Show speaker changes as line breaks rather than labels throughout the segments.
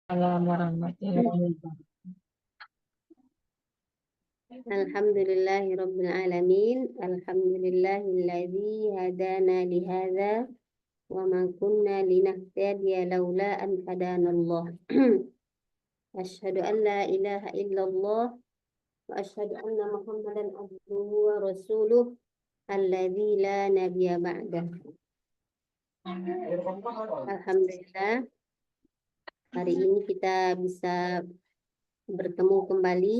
Warahmatullahi wabarakatuh.
Alhamdulillahi Rabbil Alamin. Alhamdulillahilladzi hadana lihada wa ma kunna linahtadiya laula an hadanallah. Asyhadu an la ilaha illallah wa asyhadu anna Muhammadan abduhu wa rasuluh alladzi la nabiyya ba'dah. Alhamdulillah, hari ini kita bisa bertemu kembali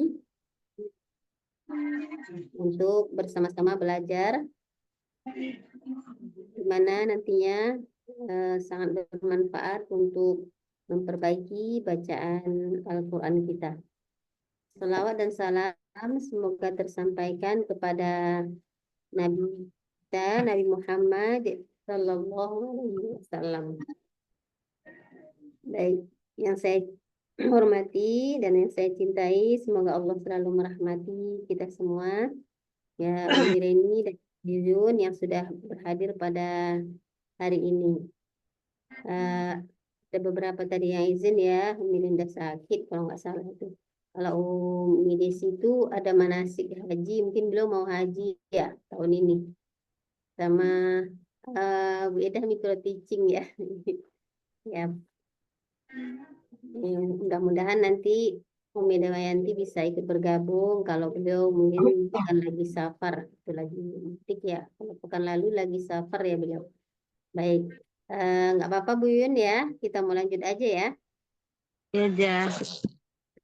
untuk bersama-sama belajar, di mana nantinya sangat bermanfaat untuk memperbaiki bacaan Al-Quran kita. Salawat dan salam semoga tersampaikan kepada Nabi kita, Nabi Muhammad Sallallahu Alaihi Wasallam. Baik, yang saya hormati dan yang saya cintai, semoga Allah selalu merahmati kita semua. Ya, Umi Reni dan Yuyun yang sudah berhadir pada hari ini. Ada beberapa tadi yang izin ya, Umi Linda sakit kalau nggak salah itu. Kalau Umi Desi itu ada manasik haji, mungkin beliau mau haji ya tahun ini. Sama Bu Eda micro teaching ya. Ya, mudah-mudahan nanti Umi Damayanti bisa ikut bergabung kalau beliau mungkin bukan lagi safar, itu lagi mudik ya. Kalau pekan lalu lagi safar ya beliau. Baik, nggak apa-apa Bu Yun ya, kita mau lanjut aja ya.
Ya.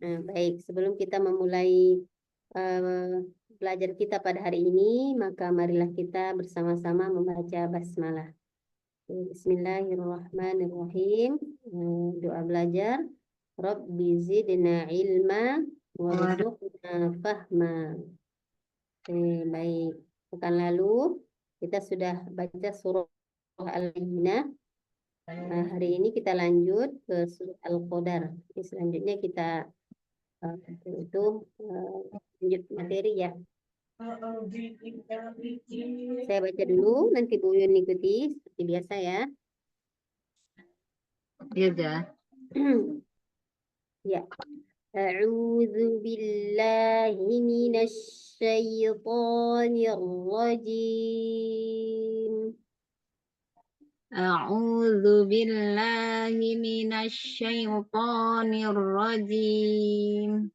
Baik, sebelum kita memulai belajar kita pada hari ini, maka marilah kita bersama-sama membaca basmalah. Bismillahirrahmanirrahim. Doa belajar. Rabbi zidna ilma warzuqna fahma. Baik. Pekan lalu kita sudah baca surah Al-Bayyinah. Hari ini kita lanjut ke surah Al-Qadar. Selanjutnya kita lanjut materi ya. Saya baca dulu, nanti Bu Yun ikuti seperti biasa ya.
Ya.
Ya. A'udzu billahi minasy syaithanir rajim.
A'udzu billahi minasy syaithanir rajim.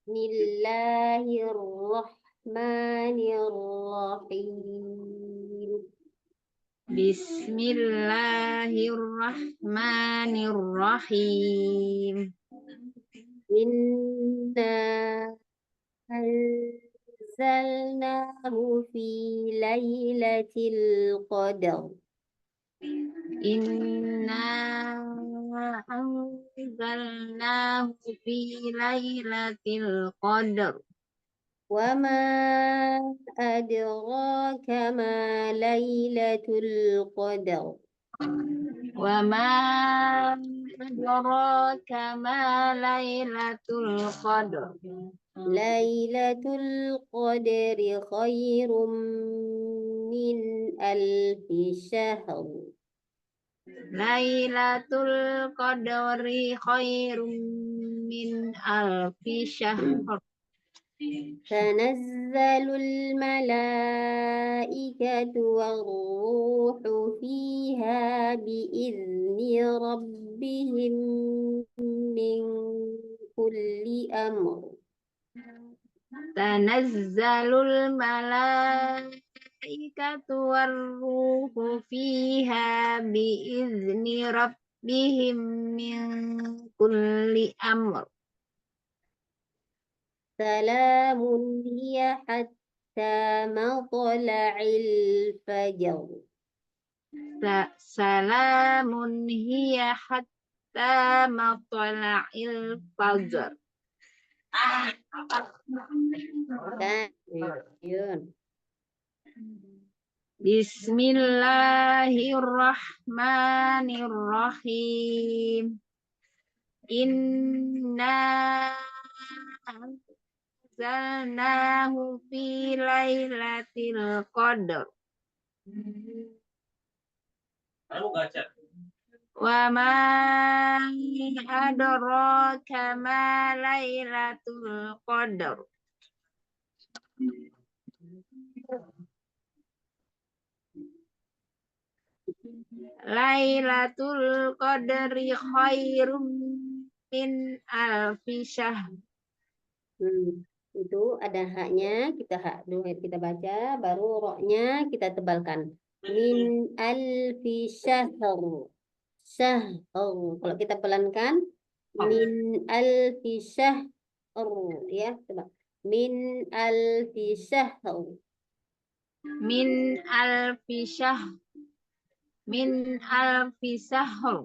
Bismillahirrahmanirrahim.
Bismillahirrahmanirrahim.
Inna anzalnahu fi lailatul qadar.
Inna anzalnahu fi lailatul qadar.
Wa ma adraka ma lailatul qadar.
Wa ma adraka ma lailatul qadar.
Lailatul qadri khairum min alfi syahr.
Lailatul qadri khairum min alfi syahr.
تنزل الملائكة والروح فيها بإذن ربهم من كل أمر.
Tanazzalul malaikatu warruhu fiha biizni rabbihim min kulli amr.
سلام هي حتى مطلع الفجر.
Salamun hiya hatta matla'il fajr. Bismillahirrahmanirrahim. Inna anzalnahu fi lailatul qadar. Wa ma adraka ma Lailatul Qadar. Lailatul Qadri khairum min alfi syahr.
Itu ada haknya, dulu kita baca, baru roknya kita tebalkan. Min alfi syahr. Syahr. Kalau kita pelankan, min alfi syahr. Ya, coba. Min alfi syahr.
Min alfi syahr. Min alfi syahr.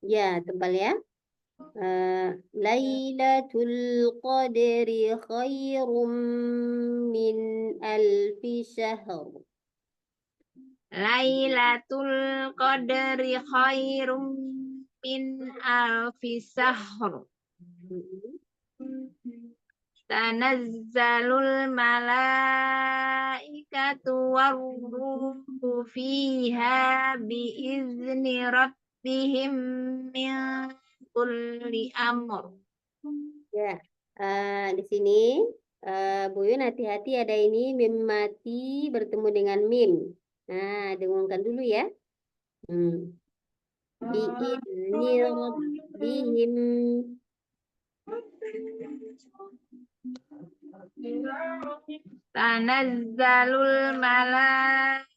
Ya, tebal ya. Lailatul Qadri khairum min alfi syahr.
Lailatul Qadri khairum min alfi syahr. Tanazzalul malaikatu warruhu fiha biizni rabbihim min kulli amr.
Ya, di sini Bu Yun hati-hati ada ini mim mati bertemu dengan mim. Nah, dengungkan dulu ya. Biizni rabbihim.
Tanazzalul malaikatu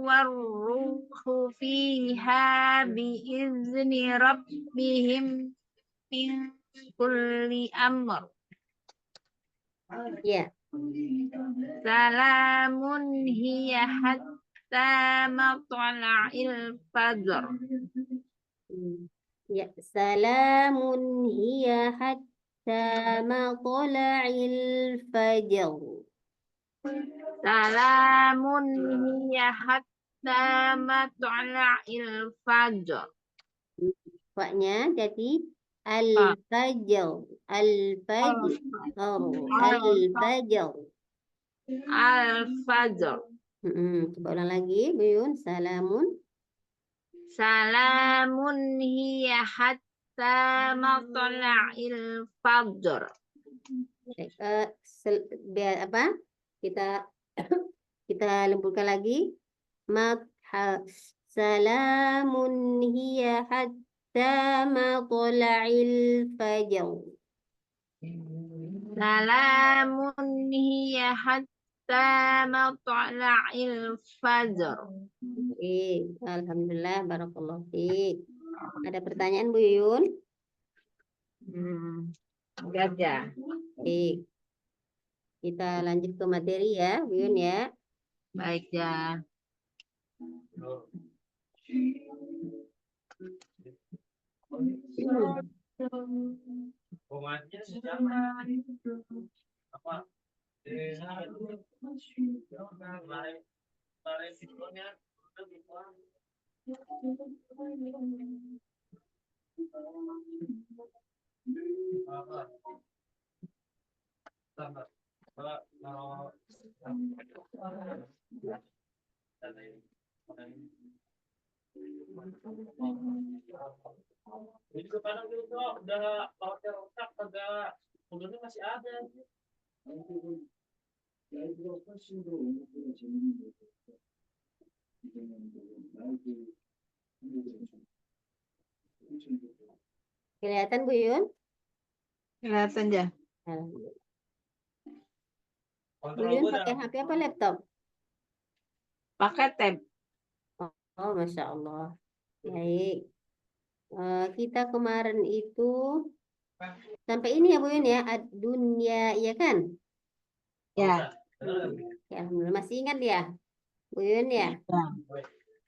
warruhu fiha biizni rabbihim min kulli amr.
Ya.
Salamun hiya hatta matla'il fajr.
Ya, salamun hiya hatta matla'il fajr.
Salamun hiya hatta matla'il fajr.
Faknya jadi al-fajr. Al-fajr. Al-fajr.
Al-fajr.
Coba ulang lagi, Bu Yun. Salamun.
Salamun hiya hatta matla'il fajr.
Biar apa? Kita lembutkan lagi. Salamun hiya hatta matla'il fajr.
Salamun hiya hatta matla'il fajr.
Alhamdulillah, barakallahu fiik. Ada pertanyaan Bu Yun?
Enggak ada.
Baik. Kita lanjut ke materi ya, Bu Yun ya.
Baik ya.
Jadi kadang gitu udah lautnya rusak, kagak bulunya masih ada.
Kelihatan Bu Yun?
Kelihatan ya.
Bu Yun pakai HP apa laptop?
Pakai tab.
Oh, Masya Allah. Baik. Kita kemarin itu sampai ini ya Bu Yun ya, dunia, ya kan?
Ya.
Ya, alhamdulillah masih ingat ya, Bu Yun ya?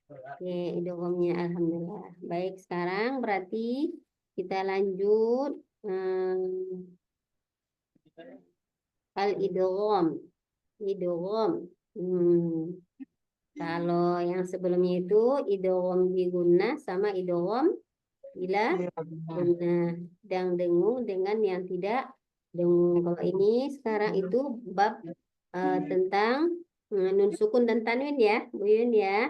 Oke, idghamnya alhamdulillah. Baik, sekarang berarti kita lanjut al-idgham. Idgham. Kalau yang sebelumnya itu idgham bi gunnah sama idgham bila gunnah, dan dengung dengan yang tidak dengung. Kalau ini sekarang itu bab tentang nun sukun dan tanwin ya, Bu Yun ya.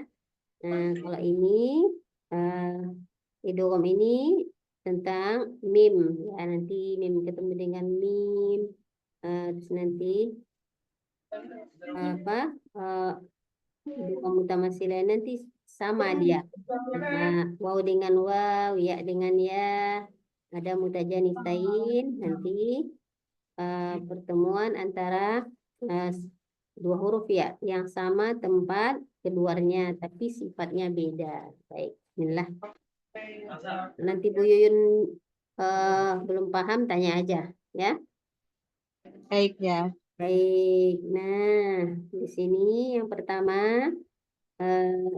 Nah, kalau ini idgham ini tentang mim ya, nanti mim ketemu dengan mim, terus nanti apa dua mutamatsilain nanti sama dia. Nah, waw dengan waw, ya dengan ya, ada mutajanistain nanti pertemuan antara dua huruf ya yang sama tempat keluarnya tapi sifatnya beda. Baik, bismillah. Nanti Bu Yuyun belum paham tanya aja ya.
Baik ya.
Baik. Nah, di sini yang pertama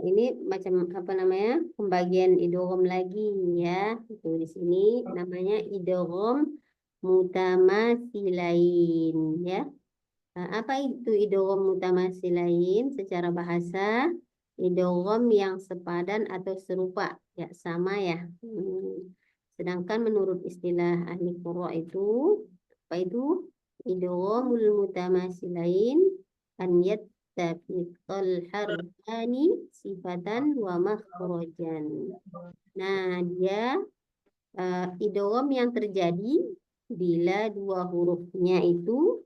ini macam apa namanya? Pembagian idgham lagi ya. Itu di sini namanya idgham mutamatsilain ya. Nah, apa itu idgham mutamatsilain secara bahasa? Idgham yang sepadan atau serupa, ya sama ya. Sedangkan menurut istilah ahli qurra itu apa itu? Idghamul mutamatsilain an yattafiqal harfani sifatan wa makhrajan. Nah, dia idgham yang terjadi bila dua hurufnya itu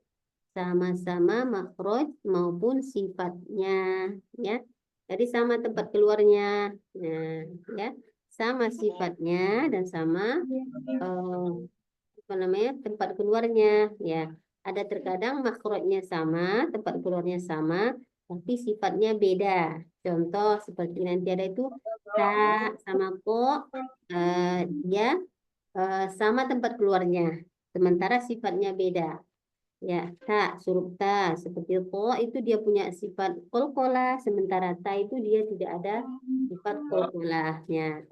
sama-sama makhraj maupun sifatnya ya. Jadi sama tempat keluarnya. Nah, ya. Sama sifatnya dan sama apa namanya? Tempat keluarnya ya. Ada terkadang makhrajnya sama, tempat keluarnya sama, tapi sifatnya beda. Contoh seperti nanti ada itu ta sama ko, dia sama tempat keluarnya, sementara sifatnya beda. Ya, ta, huruf ta seperti ko itu dia punya sifat qalqalah, sementara ta itu dia tidak ada sifat qalqalahnya.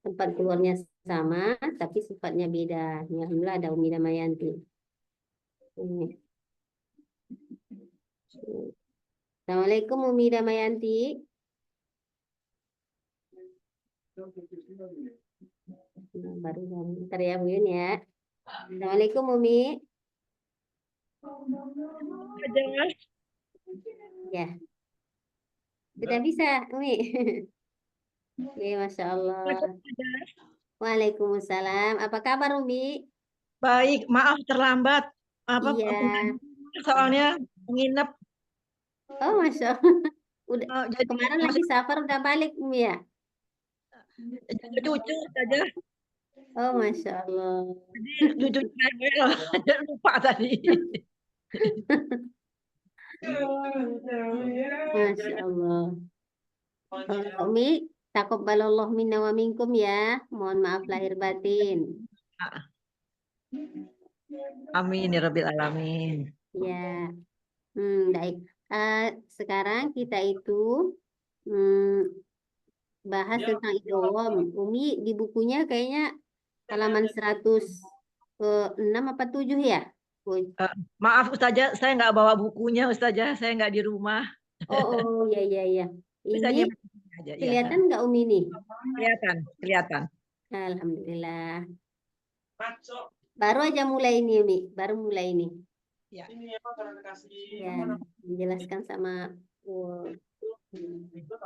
Tempat keluarnya sama, tapi sifatnya beda. Ya, alhamdulillah ada Umi Damayanti. Assalamualaikum Umi Damayanti. Nah, baru bentar ya Bu Yun ya. Assalamualaikum Umi. Ya. Sudah bisa, Umi. Oke, Masya Allah. Waalaikumsalam. Apa kabar, Umi?
Baik, maaf terlambat.
Iya.
Soalnya nginep.
Oh, Masya Allah. Udah,
Jadi
kemarin lagi safar udah balik, Umi ya?
cucu saja.
Oh, Masya Allah.
Cucu lupa tadi.
Masya Allah. Umi, taqabbalallah minna wa minkum ya. Mohon maaf lahir batin.
Amin ya Rabbil Alamin.
Ya. Baik. Sekarang kita itu bahas tentang idgham. Umi di bukunya kayaknya halaman 106 apa 7 ya?
Maaf Ustazah, saya nggak bawa bukunya Ustazah, saya nggak di rumah.
Oh, ya.
Bisa
Ini
nyimak aja, ya.
kelihatan nggak Umi nih?
Kelihatan.
Alhamdulillah. Baru aja mulai ini Umi, baru mulai ini.
Ya.
Ya, menjelaskan sama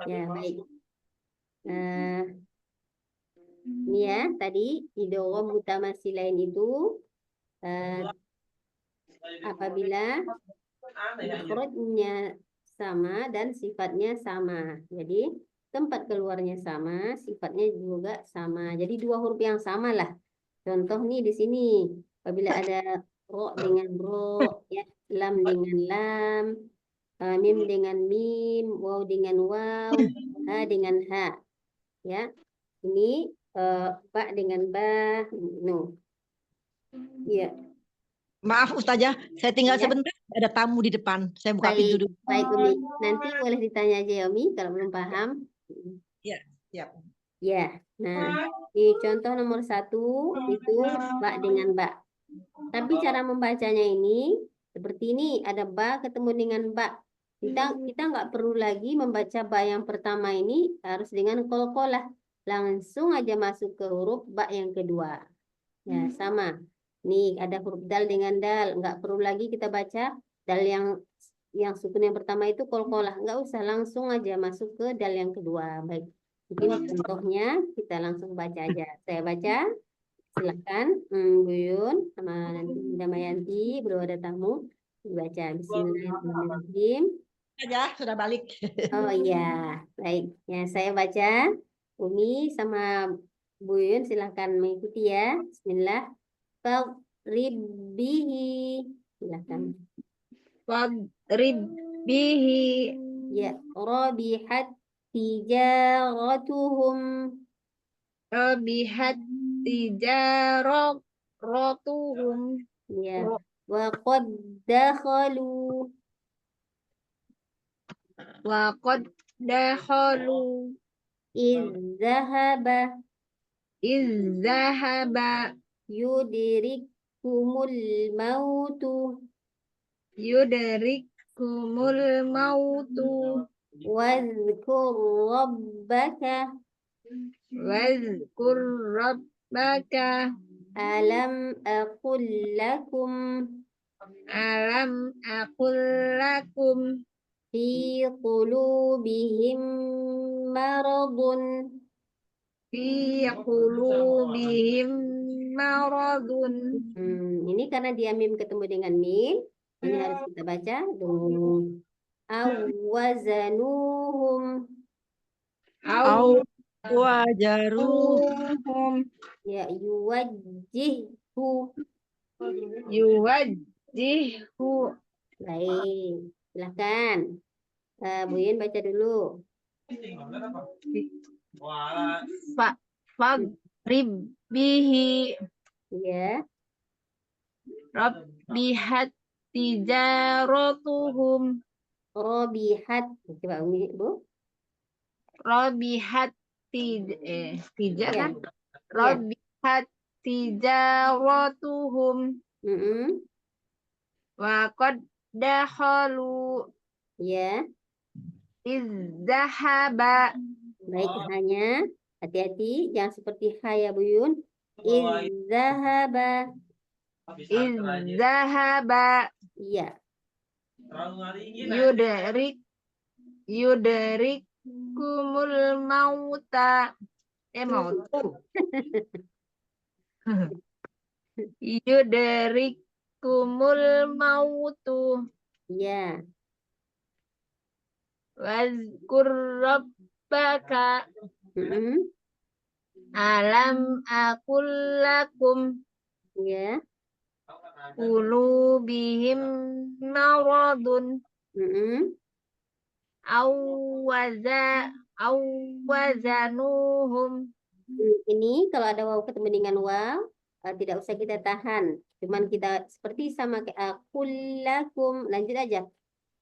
ya baik. Ini ya tadi idgham mutamatsilain itu apabila makhrajnya sama dan sifatnya sama. Jadi tempat keluarnya sama, sifatnya juga sama. Jadi dua huruf yang sama lah. Contoh nih di sini apabila ada ro dengan ro, ya, lam dengan lam, mim dengan mim, waw dengan waw, ha dengan ha. Ya. Ini ba dengan ba, no. Iya.
Maaf Ustazah, saya tinggal
Ya.
sebentar, ada tamu di depan. Saya buka pintu dulu.
Baik Umi. Nanti boleh ditanya aja ya Umi kalau belum paham.
Ya, siap.
Ya. Nah, di contoh nomor 1 itu ba dengan ba. Tapi cara membacanya ini seperti ini, ada ba ketemu dengan ba. Kita nggak perlu lagi membaca ba yang pertama ini harus dengan qalqalah. Langsung aja masuk ke huruf ba yang kedua. Ya, sama. Nih ada huruf dal dengan dal, nggak perlu lagi kita baca dal yang sukun yang pertama itu qalqalah, nggak usah, langsung aja masuk ke dal yang kedua. Baik, mungkin contohnya kita langsung baca aja. Saya baca. silakan Bu Yun sama nanti Damayanti, belum ada tamu. Dibaca Bismillahirrahmanirrahim.
Saja sudah balik.
Oh iya, baik. Ya, saya baca. Umi sama Bu Yun silahkan mengikuti ya. Bismillah. Fadribihi. Silahkan.
Fadrib bihi
Ya, rabihat tijaratuhum.
rabihat tijaratuhum
Ya, wa qad dakhalu.
wa qad dakhalu
Izzahaba
izzahaba
yudrikumul mautu.
yudrikumul mautu
Wadhkur rabbaka
wazkur rabbaka
alam aqul lakum
alam aqul lakum
fi qulubihim maradun.
fi qulubihim maradun.
Ini karena dia mim ketemu dengan mim, ini harus kita baca dulu. Awazanuhum.
Au wajaruhum
Ya, yuwajjihhu.
yuwajjihu
Baik, silahkan. Bu Yun baca dulu.
fadrib bihi
Ya,
rabbihat tijaratuhum
robihat. Coba Umi, Bu.
rabihat tija
Ya.
kan rabihat tijaratuhum
Mm-mm.
wa qad dakhalu
Ya,
izzahaba
baik hanya hati-hati jangan seperti ya Bu Yun. Izzahaba.
izzahaba
Iya.
yudrikumul mauta mautu yudrikumul mautu
Iya.
wazkur rabbaka
Mm-mm.
alam aqul lakum
Iya.
qulubihim maradun
Mm-mm.
awwazanuhum.
Ini kalau ada waw ketemu dengan waw, tidak usah kita tahan. Cuman kita seperti sama kayak kullakum. Lanjut aja.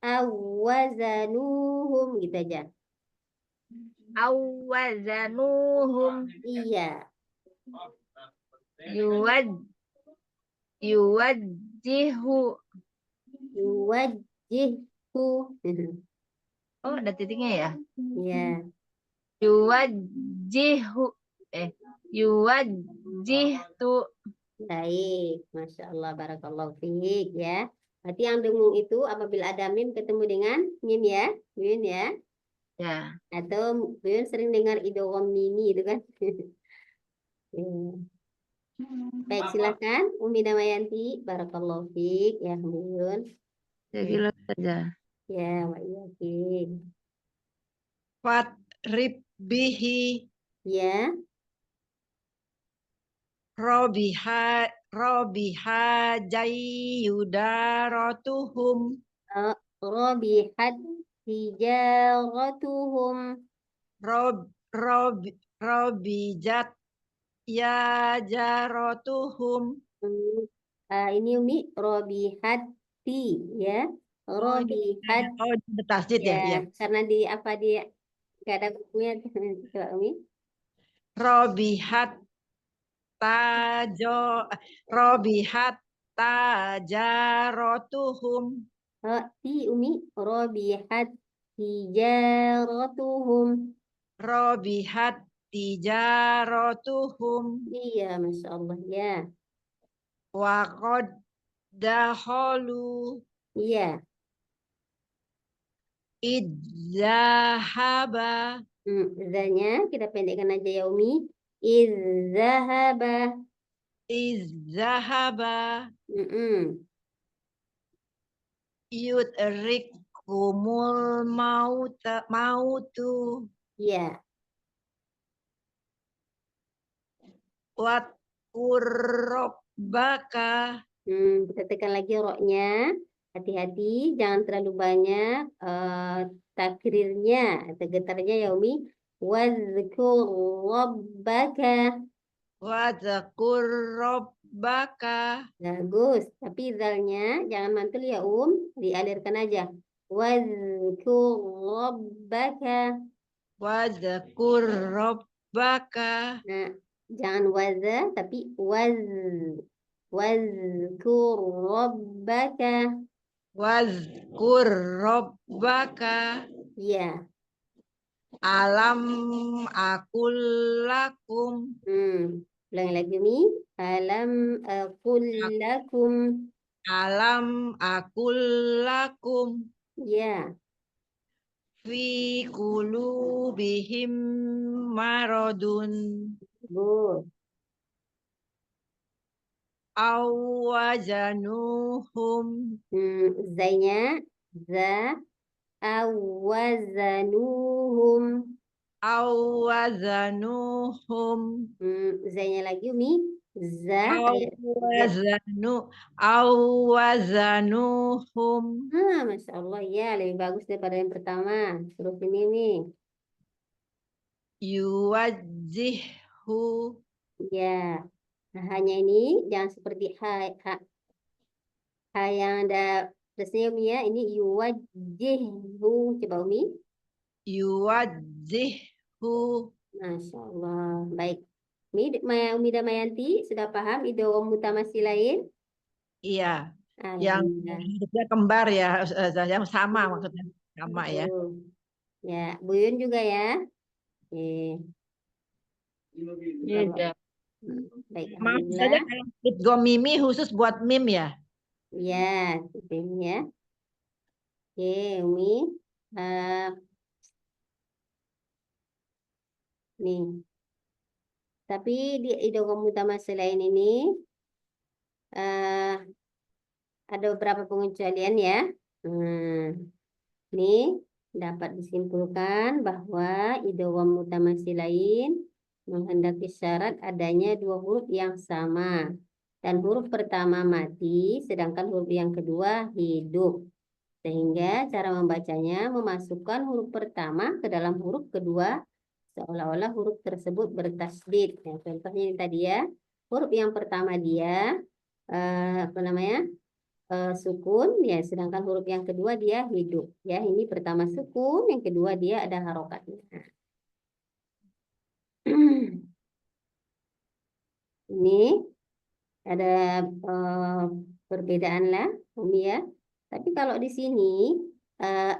Awazanuhum gitu aja.
Awwazanuhum
Iya.
yuwajjihu.
Yuwajjihku.
Oh, ada titiknya ya.
Ya.
Yuwajjihu yuwajjihtu.
Baik. Masya Allah. Barakallahu fiik ya. Berarti yang dengung itu apabila ada mim ketemu dengan mim ya. Mim ya.
Ya.
Atau Buyun sering dengar idgham mimi itu kan. Ya. Baik, silakan Umi Damayanti. Barakallahu fiik ya Buyun.
Jadi saja.
Ya, wa iyyakin.
Fadrib bihi
Ya,
robiha jayyudaratuhum
rabihat tijaratuhum.
robijat ya jaratuhum.
Ini Umi robihat ya. Robihat
Oh, di tasjid ya,
ya.
ya.
Karena di apa dia nggak ada bukunya. Coba Umi.
Robihat tajaratuhum.
Umi robihat tijaratuhum.
Robihat tijaratuhum.
Iya, Masya Allah ya.
Wa qad dakhalu
Iya.
idzahaba.
Zanya kita pendekkan aja ya Umi. Izzahaba.
izahaba
Mm-mm.
yudrikumul mautu
Ya,
wadkur rabbaka
kita tekan lagi roknya. Hati-hati, jangan terlalu banyak takrirnya atau getarnya ya Umi. Wadzkur rabbaka.
wadkur rabbaka
Bagus, tapi zalnya jangan mantul ya dialirkan aja. Wadzkur rabbaka.
wadkur rabbaka
Nah, jangan waza tapi wadzkur rabbaka.
wadkur rabbaka
Ya.
alam akul lakum
Ulang lagi Mi. Alam aqul lakum.
alam akul lakum
Ya.
fi qulubihim maradun
Bu.
awajanuhum
Zainya za awazanuhum.
awazanuhum
Zainya lagi Umi. Za kayak Z.
awazanuhum
Masya Allah ya lebih bagus daripada yang pertama. Huruf ini nih.
yuwajjihu
Ya. Nah, hanya ini jangan seperti yang ada plusnya Umi ya. Ini yuwajjihu. Coba Umi.
yuwajjihu
Masya Allah. Baik. Umi dan Mayanti sudah paham idgham mutamasilain?
iya yang
Alhamdulillah.
hurufnya kembar ya Ustazah, yang sama maksudnya sama ya.
Betul. Ya, Bu Yun juga ya. Oke.
Iya.
Baik,
Maaf saja
alhamdulillah.
kalau idgham mimi khusus buat mim ya.
Ya, seperti ini ya. Oke, Umi. Nih. Tapi di idgham mutamasilain ini ada beberapa pengecualian ya. Ini dapat disimpulkan bahwa idgham mutamasilain menghendaki syarat adanya dua huruf yang sama dan huruf pertama mati sedangkan huruf yang kedua hidup, sehingga cara membacanya memasukkan huruf pertama ke dalam huruf kedua seolah-olah huruf tersebut bertasdid. Nah, contohnya ini tadi ya, huruf yang pertama dia sukun ya, sedangkan huruf yang kedua dia hidup ya. Ini pertama sukun, yang kedua dia ada harokatnya. Ini ada perbedaan lah Umi ya. Tapi kalau di sini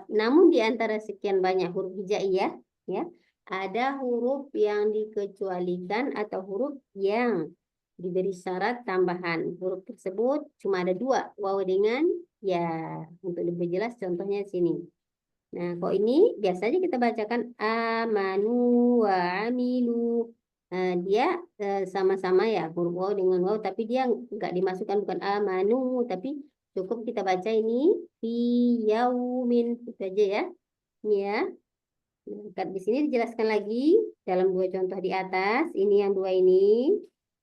namun di antara sekian banyak huruf hijaiyah ya, ada huruf yang dikecualikan atau huruf yang diberi syarat tambahan. Huruf tersebut cuma ada dua, waw dengan ya. Untuk lebih jelas contohnya di sini. Nah, kok ini biasanya kita bacakan amanu wa amilu. Dia sama-sama ya huruf waw dengan waw, tapi dia nggak dimasukkan, bukan amanu, tapi cukup kita baca ini fi yaumin, itu aja ya. Ini ya. Nah, di sini dijelaskan lagi dalam dua contoh di atas. Ini yang dua ini,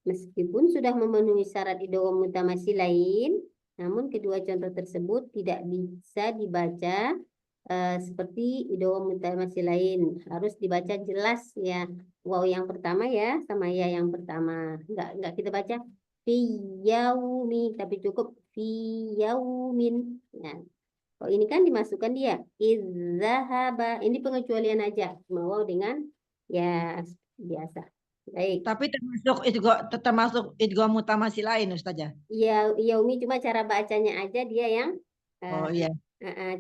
meskipun sudah memenuhi syarat idgham mutamasilain, namun kedua contoh tersebut tidak bisa dibaca seperti idgham mutamasilain. Harus dibaca jelas ya. Waw yang pertama ya sama ya yang pertama. Enggak kita baca fi yaumi, tapi cukup fi yaumin. Nah, oh ini kan dimasukkan dia izzahaba. Ini pengecualian aja. Waw dengan ya biasa. Baik.
Tapi termasuk idgham mutamasilain Ustazah.
Ya, Umi cuma cara bacanya aja dia yang
Oh iya.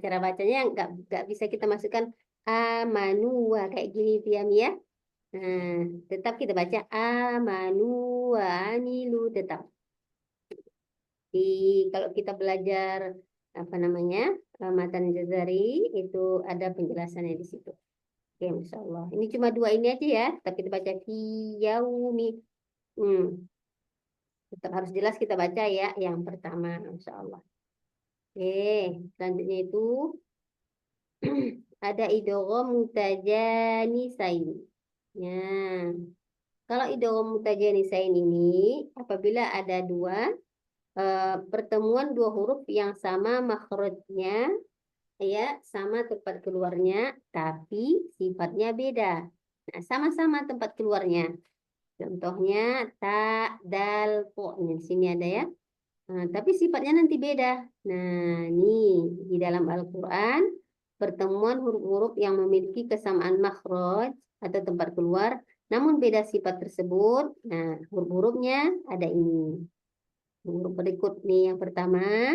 cara bacanya nggak bisa kita masukkan amanu wa kayak gini Tiam ya. Tetap kita baca amanu wa amilu tetap. Kalau kita belajar apa namanya matan jazari itu ada penjelasannya di situ. Oke, Masya Allah. Ini cuma dua ini aja ya. Tapi kita baca fi yaumi. Tetap harus jelas kita baca ya yang pertama, Masya Allah. Oke, selanjutnya itu ada idgham mutajanisain. Ya. Kalau idgham mutajanisain ini apabila ada pertemuan dua huruf yang sama makhrajnya ya, sama tempat keluarnya tapi sifatnya beda. Nah, sama-sama tempat keluarnya. Contohnya ta, dal, po. Di sini ada ya. Nah, tapi sifatnya nanti beda. Nah, ini di dalam Al-Quran pertemuan huruf-huruf yang memiliki kesamaan makhraj atau tempat keluar, namun beda sifat tersebut. Nah, huruf-hurufnya ada ini. Huruf berikut nih yang pertama,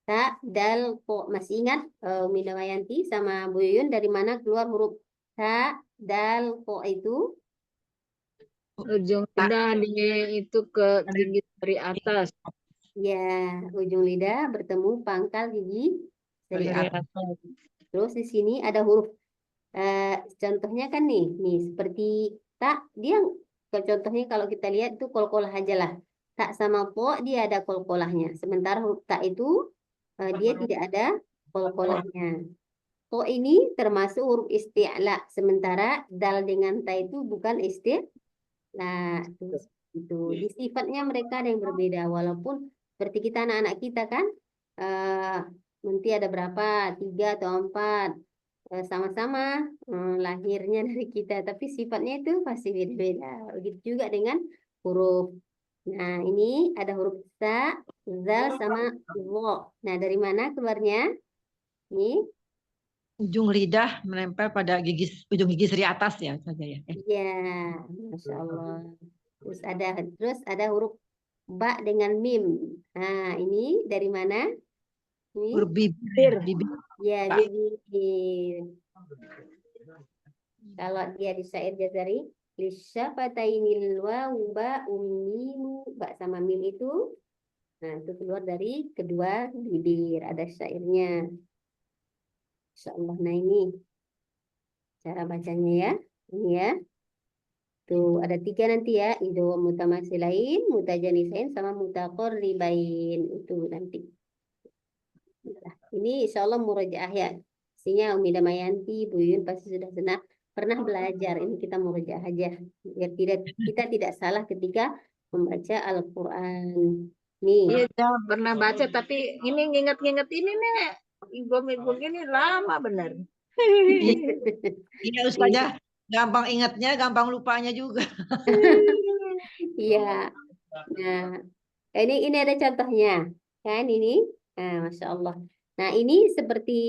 ta, dal, po. Masih ingat Umi Damayanti sama Bu Yuyun dari mana keluar huruf ta, dal, po itu?
Ujung lidah itu ke gigi dari atas.
Ya, ujung lidah bertemu pangkal gigi dari
Dari
atas.
atas.
Terus di sini ada huruf. Contohnya kan nih seperti tak, dia contohnya kalau kita lihat itu kol-kolah aja lah. Tak sama po dia ada kol-kolahnya. Sementara huruf tak itu dia tidak ada kol-kolahnya. Po ini termasuk huruf isti'la. Sementara dal dengan ta itu bukan isti'la. Itu di sifatnya mereka ada yang berbeda. Walaupun seperti kita anak-anak kita kan nanti ada berapa, 3 atau 4 sama-sama lahirnya dari kita, tapi sifatnya itu pasti beda-beda. Begitu juga dengan huruf. Nah, ini ada huruf sa, zal, sama wo. Nah, dari mana keluarnya? Ini,
Ujung lidah menempel pada ujung gigi seri atas ya saja ya.
ya, Masya Allah. Terus ada huruf ba dengan mim. Nah, ini dari mana? Ini,
Huruf bibir.
ya, bibir. Kalau dia di syair Jazari, lisyafatainil wawu ba mimu, ba sama mim itu, nah itu keluar dari kedua bibir. Ada syairnya. Insyaallah. Nah ini cara bacanya ya. Ini ya. Tuh ada 3 nanti ya. Idgham mutamasilain, mutajanisain, sama mutaqarribain. Itu nanti. Nah, ini insyaallah murajaah ya. Pastinya Umi Damayanti, Bu Yun pasti sudah pernah belajar. Ini kita murajaah aja. Biar kita tidak salah ketika membaca Al-Quran. Nih.
Iya, jangan pernah baca, tapi ini nginget-nginget ini nih. Ibu-ibu ini lama bener.
Iya Ustazah, gampang ingatnya, gampang lupanya juga.
Iya. Nah, ini ada contohnya. Kan ini. Nah, Masya Allah. Nah, ini seperti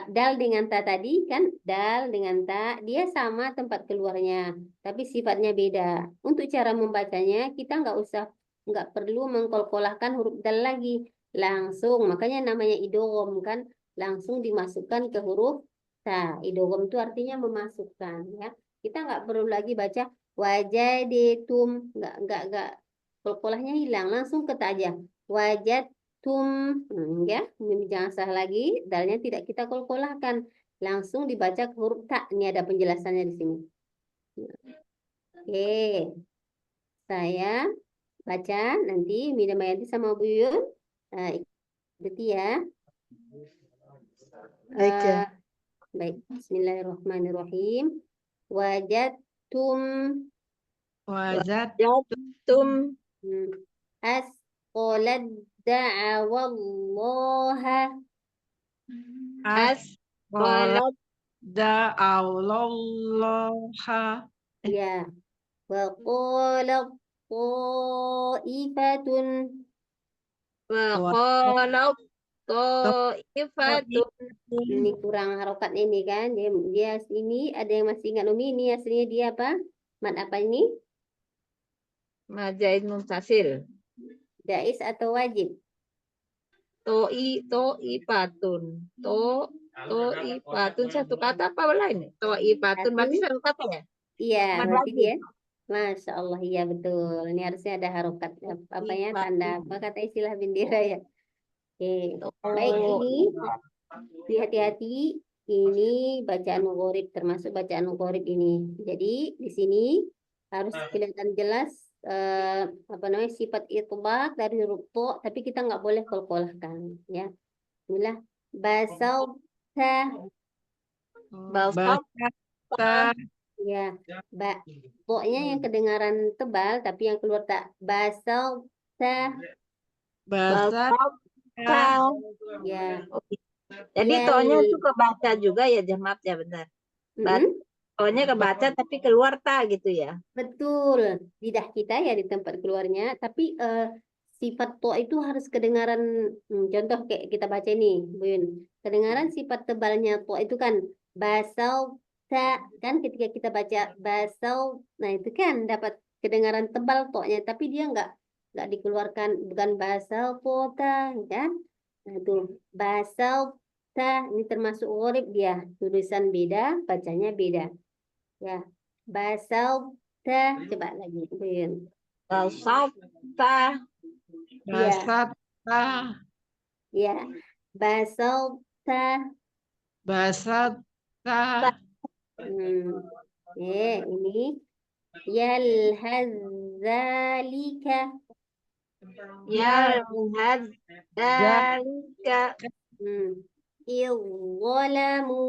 dal dengan ta tadi kan, dal dengan ta dia sama tempat keluarnya, tapi sifatnya beda. Untuk cara membacanya kita nggak perlu mengkolkolahkan huruf dal lagi, langsung. Makanya namanya idgham kan, langsung dimasukkan ke huruf ta. Idgham itu artinya memasukkan ya. Kita nggak perlu lagi baca wajaditum, nggak kolkolahnya hilang, langsung ke ta aja. Ya, jangan salah lagi, dalnya tidak kita kolkolahkan, langsung dibaca ke huruf ta. Ini ada penjelasannya di sini. Oke, saya baca nanti Mida Mayanti sama Bu Yun ikuti ya.
Baik ya.
Baik, Bismillahirrahmanirrahim. Wajadtum
Tum
asqalad da'awallaha
walat
Da'awallaha.
ya wa qalat ta'ifatun
qalat ta'ifatun.
ini kurang harokat ini kan, dia ini ada yang masih ingat Umi, ini aslinya dia apa? Mat apa ini?
Majaid muntasil.
Jais atau wajib?
To'ifatun. To'ifatun satu kata apa lain? To'ifatun berarti satu kata ya?
Iya,
Bukan
berarti
wajib.
dia. Masya Allah, iya betul. Ini harusnya ada harokat apa ya, tanda apa kata istilah bendera ya. Oke, baik ini hati-hati. Ini bacaan mugharib, termasuk bacaan mugharib ini. Jadi di sini harus kelihatan jelas apa namanya sifat itbaq dari huruf to, tapi kita nggak boleh kolkolahkan ya. Bismillah. Basauta
Balsam.
Basa,
ya. To-nya yang kedengaran tebal tapi yang keluar tak. Basauta
basa,
Balsam.
ya.
Jadi
Ya,
tonya itu kebaca juga ya, Jamat ya benar.
Mm-mm.
Tonya kebaca tapi keluar ta gitu ya.
Betul, lidah kita ya di tempat keluarnya, tapi sifat to itu harus kedengaran. Contoh kayak kita baca ini, Bu Yun. Kedengaran sifat tebalnya to itu kan basau ta, kan ketika kita baca basau, nah itu kan dapat kedengaran tebal to-nya, tapi dia nggak dikeluarkan, bukan basau kota, kan? Nah itu basau ta, ini termasuk gharib dia, tulisan beda, bacanya beda. Ya, basau ta, coba lagi, Buyun.
Balsam ta.
basa,
Ya, basau ta.
basa,
Ini yalhadzalika.
Yalhad dalika
Izzalamu.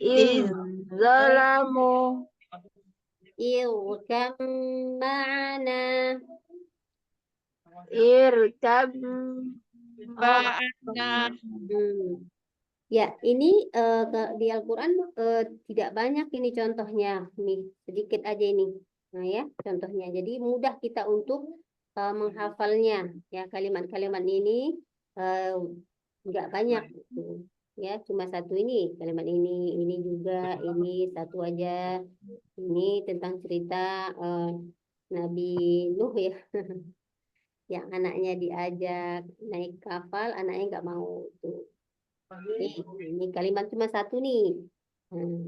izzalamu
Irkam ma'ana.
irkab
ba'ana.
Ya, ini di Al-Quran tidak banyak ini contohnya, nih sedikit aja ini. Nah ya, contohnya. Jadi mudah kita untuk menghafalnya. Ya, kalimat-kalimat ini nggak banyak. Gitu. Ya, cuma satu ini kalimat ini juga, ini satu aja. Ini tentang cerita Nabi Nuh ya, yang anaknya diajak naik kapal, anaknya nggak mau tuh. Ini kalimat cuma satu nih.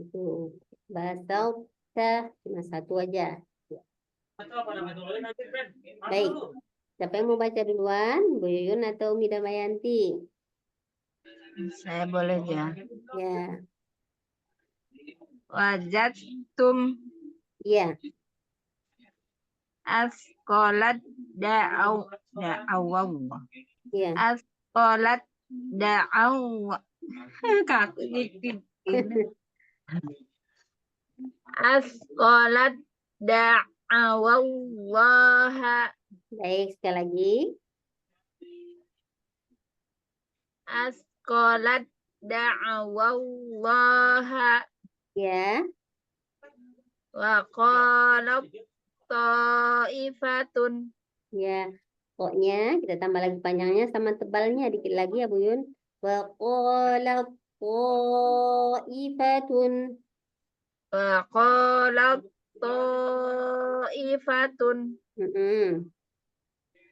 Itu basau ta cuma satu aja. Baik. Siapa yang mau baca duluan? Bu Yuyun atau Umi Damayanti?
Saya boleh ya.
Ya.
Wajadtum
Iya.
asqalat da'aw.
Iya.
Asqalat da'aw. Kaku dikit. Asqalat da'awallaha.
Baik, sekali lagi.
Asqalat da'awallaha.
Ya.
Wa qalat ta'ifatun.
Ya. Pokoknya kita tambah lagi panjangnya sama tebalnya dikit lagi ya Bu Yun. Wa qalat ta'ifatun.
Wa qalat ta'ifatun.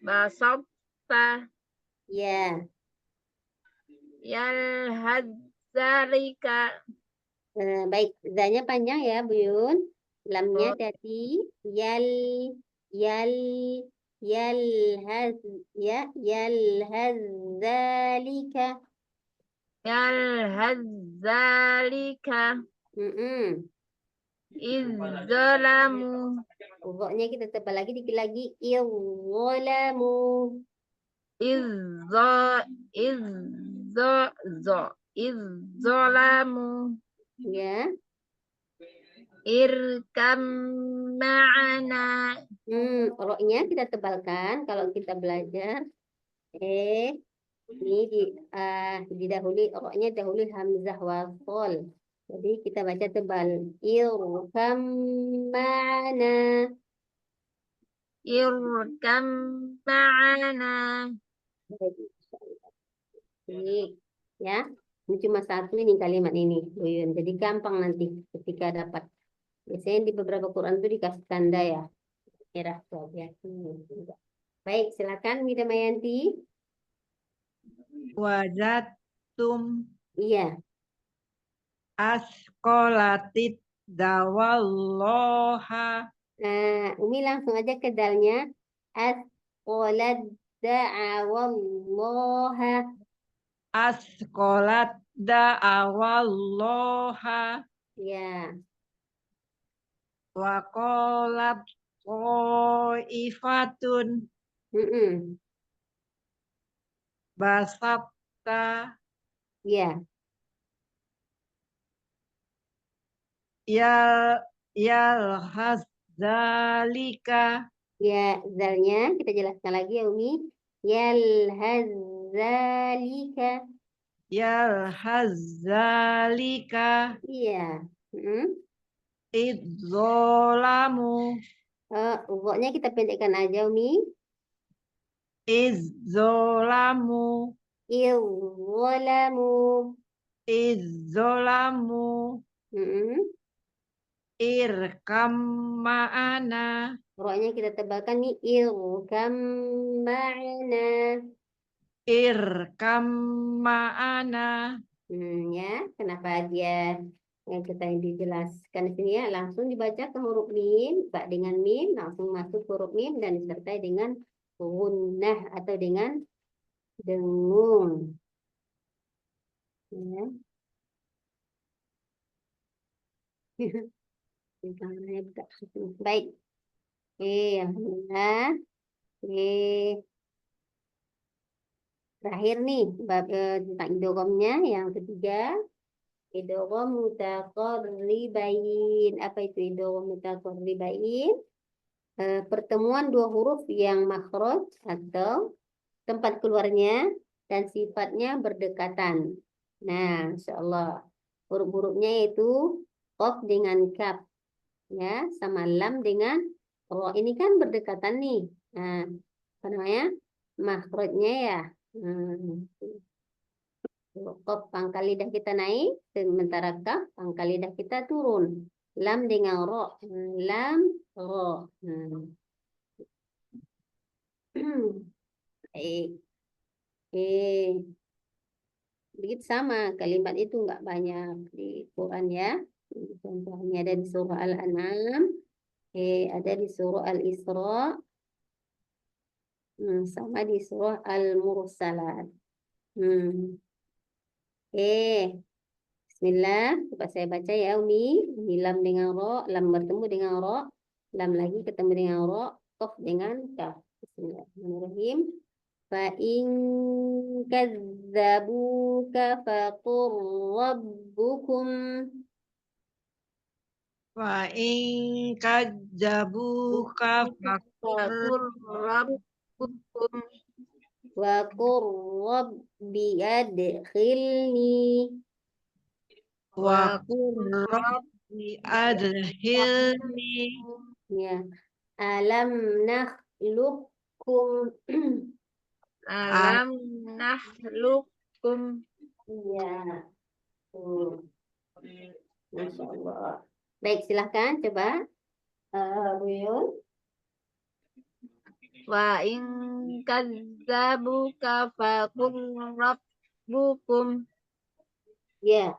Basabta
Ya.
yalhadzalika.
Baik, zanya panjang ya Bu Yun. Lamnya tadi yal yalhadzalika.
Yalhadzalika. Izzalamu.
Pokoknya kita tebal lagi dikit lagi. Izzalamu.
Izzalamu.
Ya.
Irkam ma'ana.
Roknya kita tebalkan kalau kita belajar. Ini didahului roknya dahului hamzah wasol. Jadi kita baca tebal. Irkam ma'ana.
Irkam ma'ana.
Ini ya. Ini cuma satu ini kalimat ini, Bu Yun. Jadi gampang nanti ketika dapat. Biasanya di beberapa Quran itu dikasih tanda ya. Merah tuh ya. Baik, silakan Mida Mayanti.
Wajadtum
Iya.
asqalatit dawallaha.
Nah, Umi langsung aja ke dalnya. Asqolad da'awallaha.
Asqalat da'awallaha.
Ya.
Wa qalat Qaifatun.
Mm-mm.
Basatta.
Ya,
Yalhaz zalika.
ya, zalnya kita jelaskan lagi ya Umi. Yalhazalika.
Yalhaz zalika.
Iya. Mm-mm.
Idzolamu.
Pokoknya kita pendekkan aja Umi.
Idzolamu.
Izzolamu.
Idzolamu.
Mm-mm.
Irkam ma'ana.
Roknya kita tebalkan nih. Irkam ma'ana.
Irkam ma'ana.
Ya, kenapa dia yang kita dijelaskan di sini ya langsung dibaca ke huruf mim, Pak dengan mim langsung masuk huruf mim dan disertai dengan gunnah atau dengan dengung. Ya. Baik. Alhamdulillah. Terakhir nih bab tentang idghamnya yang ketiga. Idgham mutaqarribain. Apa itu idgham mutaqarribain? Pertemuan dua huruf yang makhraj atau tempat keluarnya dan sifatnya berdekatan. Nah, insyaallah huruf-hurufnya yaitu qaf dengan kaf ya, sama lam dengan ro. Ini kan berdekatan nih. Nah, apa namanya? Makhrajnya ya. Qaf pangkal lidah kita naik, sementara kaf pangkal lidah kita turun. Lam dengan ro. Lam, ro. Baik. Begitu sama, kalimat itu nggak banyak di Quran ya. Contohnya ada di surah Al-An'am, ada di surah Al-Isra, sama di surah Al-Mursalat. Bismillah, coba saya baca ya Umi. Umi lam dengan ro, lam bertemu dengan ro, lam lagi ketemu dengan ro, qaf dengan kaf. Bismillahirrahmanirrahim. فإن كذبوك فقل ربكم
Fa'in kadzabuka
Qur rabbukum
وقل ربي أدخلني
wa qur rabbi adkhilni.
ya alam nakhluqukum
alam nakhluqukum.
ya Masya Allah. Baik, silahkan coba Bu Yun.
Wa in kadzabuka faqul rabbukum
Ya,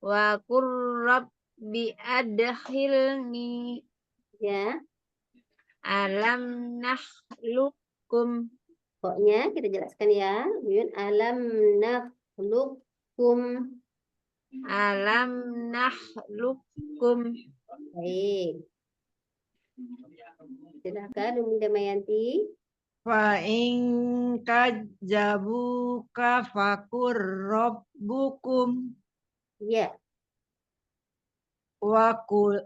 wa qur rabbi adkhilni
ya.
alam nakhluqukum.
Pokoknya kita jelaskan ya, Bu Yun. Alam nakhluqukum.
Alam nakhluqukum.
Baik. Silahkan Umi Damayanti.
Fa'in kadzabuka faqur rabbukum.
Ya,
Wa qur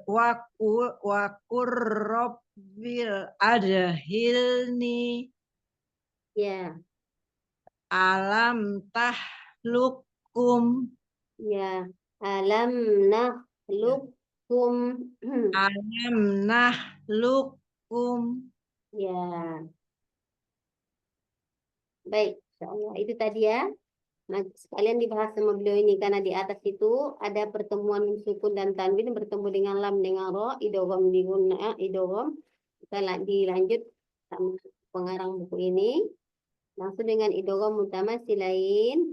rabbil adkhilni.
ya,
Alam tahlukum.
ya. Alam nakhluqukum.
Alam nahlukum.
Ya. Baik, insyaallah. Itu tadi ya. Nah, sekalian dibahas sama beliau ini karena di atas itu ada pertemuan sukun dan tanwin bertemu dengan lam dengan ro, idgham diguna idgham. Kita dilanjut sama pengarang buku ini langsung dengan idgham mutamatsilain,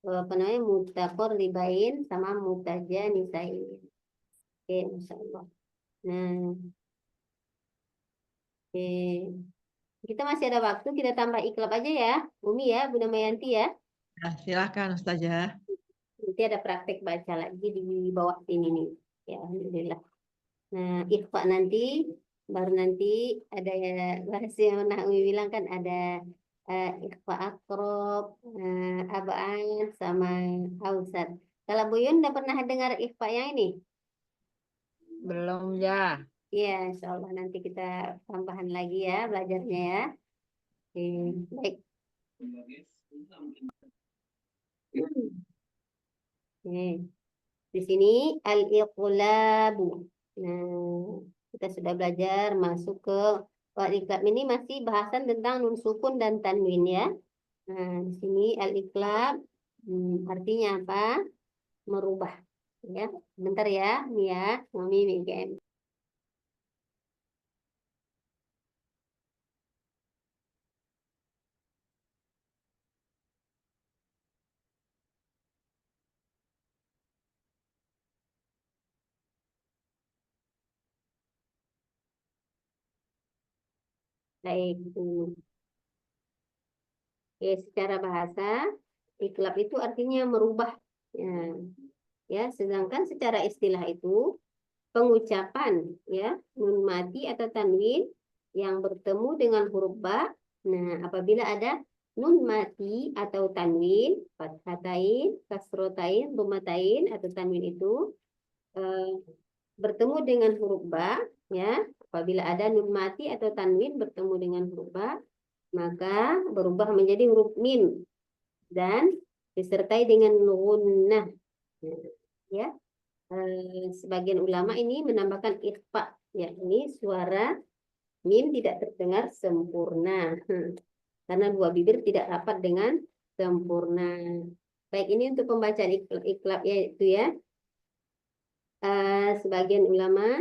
mutaqarribain sama mutajanisain. Oke, insyaallah. Nah, oke. Kita masih ada waktu, kita tambah iklab aja ya, Umi ya, Bu Damayanti ya.
Nah, silakan Ustazah.
Nanti ada praktek baca lagi di bawah sini nih. Ya, alhamdulillah. Nah, ikhfa nanti baru nanti ada ya bahasa yang Umi bilang kan ada ikhfa akrob, abaan sama ausat. Kalau Bu Yun udah pernah dengar ikhfa yang ini?
Belum ya.
Iya, insya Allah nanti kita tambahan lagi ya belajarnya ya. Oke, baik. Oke. Di sini al-iqlabu. Nah, kita sudah belajar masuk ke al-iqlab ini masih bahasan tentang nun sukun dan tanwin ya. Nah, di sini al-iqlab artinya apa? Merubah. Ya, bentar ya, Mia, Mami, Miguel. Baik. Oke, secara bahasa, iqlab itu artinya merubah. Ya, sedangkan secara istilah itu pengucapan ya nun mati atau tanwin yang bertemu dengan huruf ba. Nah, apabila ada nun mati atau tanwin, fathatain, kasrotain, dhammatain atau tanwin itu bertemu dengan huruf ba, ya. Apabila ada nun mati atau tanwin bertemu dengan huruf ba, maka berubah menjadi huruf mim dan disertai dengan gunnah. Ya. Sebagian ulama ini menambahkan ikhfa, ya ini suara mim tidak terdengar sempurna karena dua bibir tidak rapat dengan sempurna. Baik, ini untuk pembacaan iqlab yaitu ya. Sebagian ulama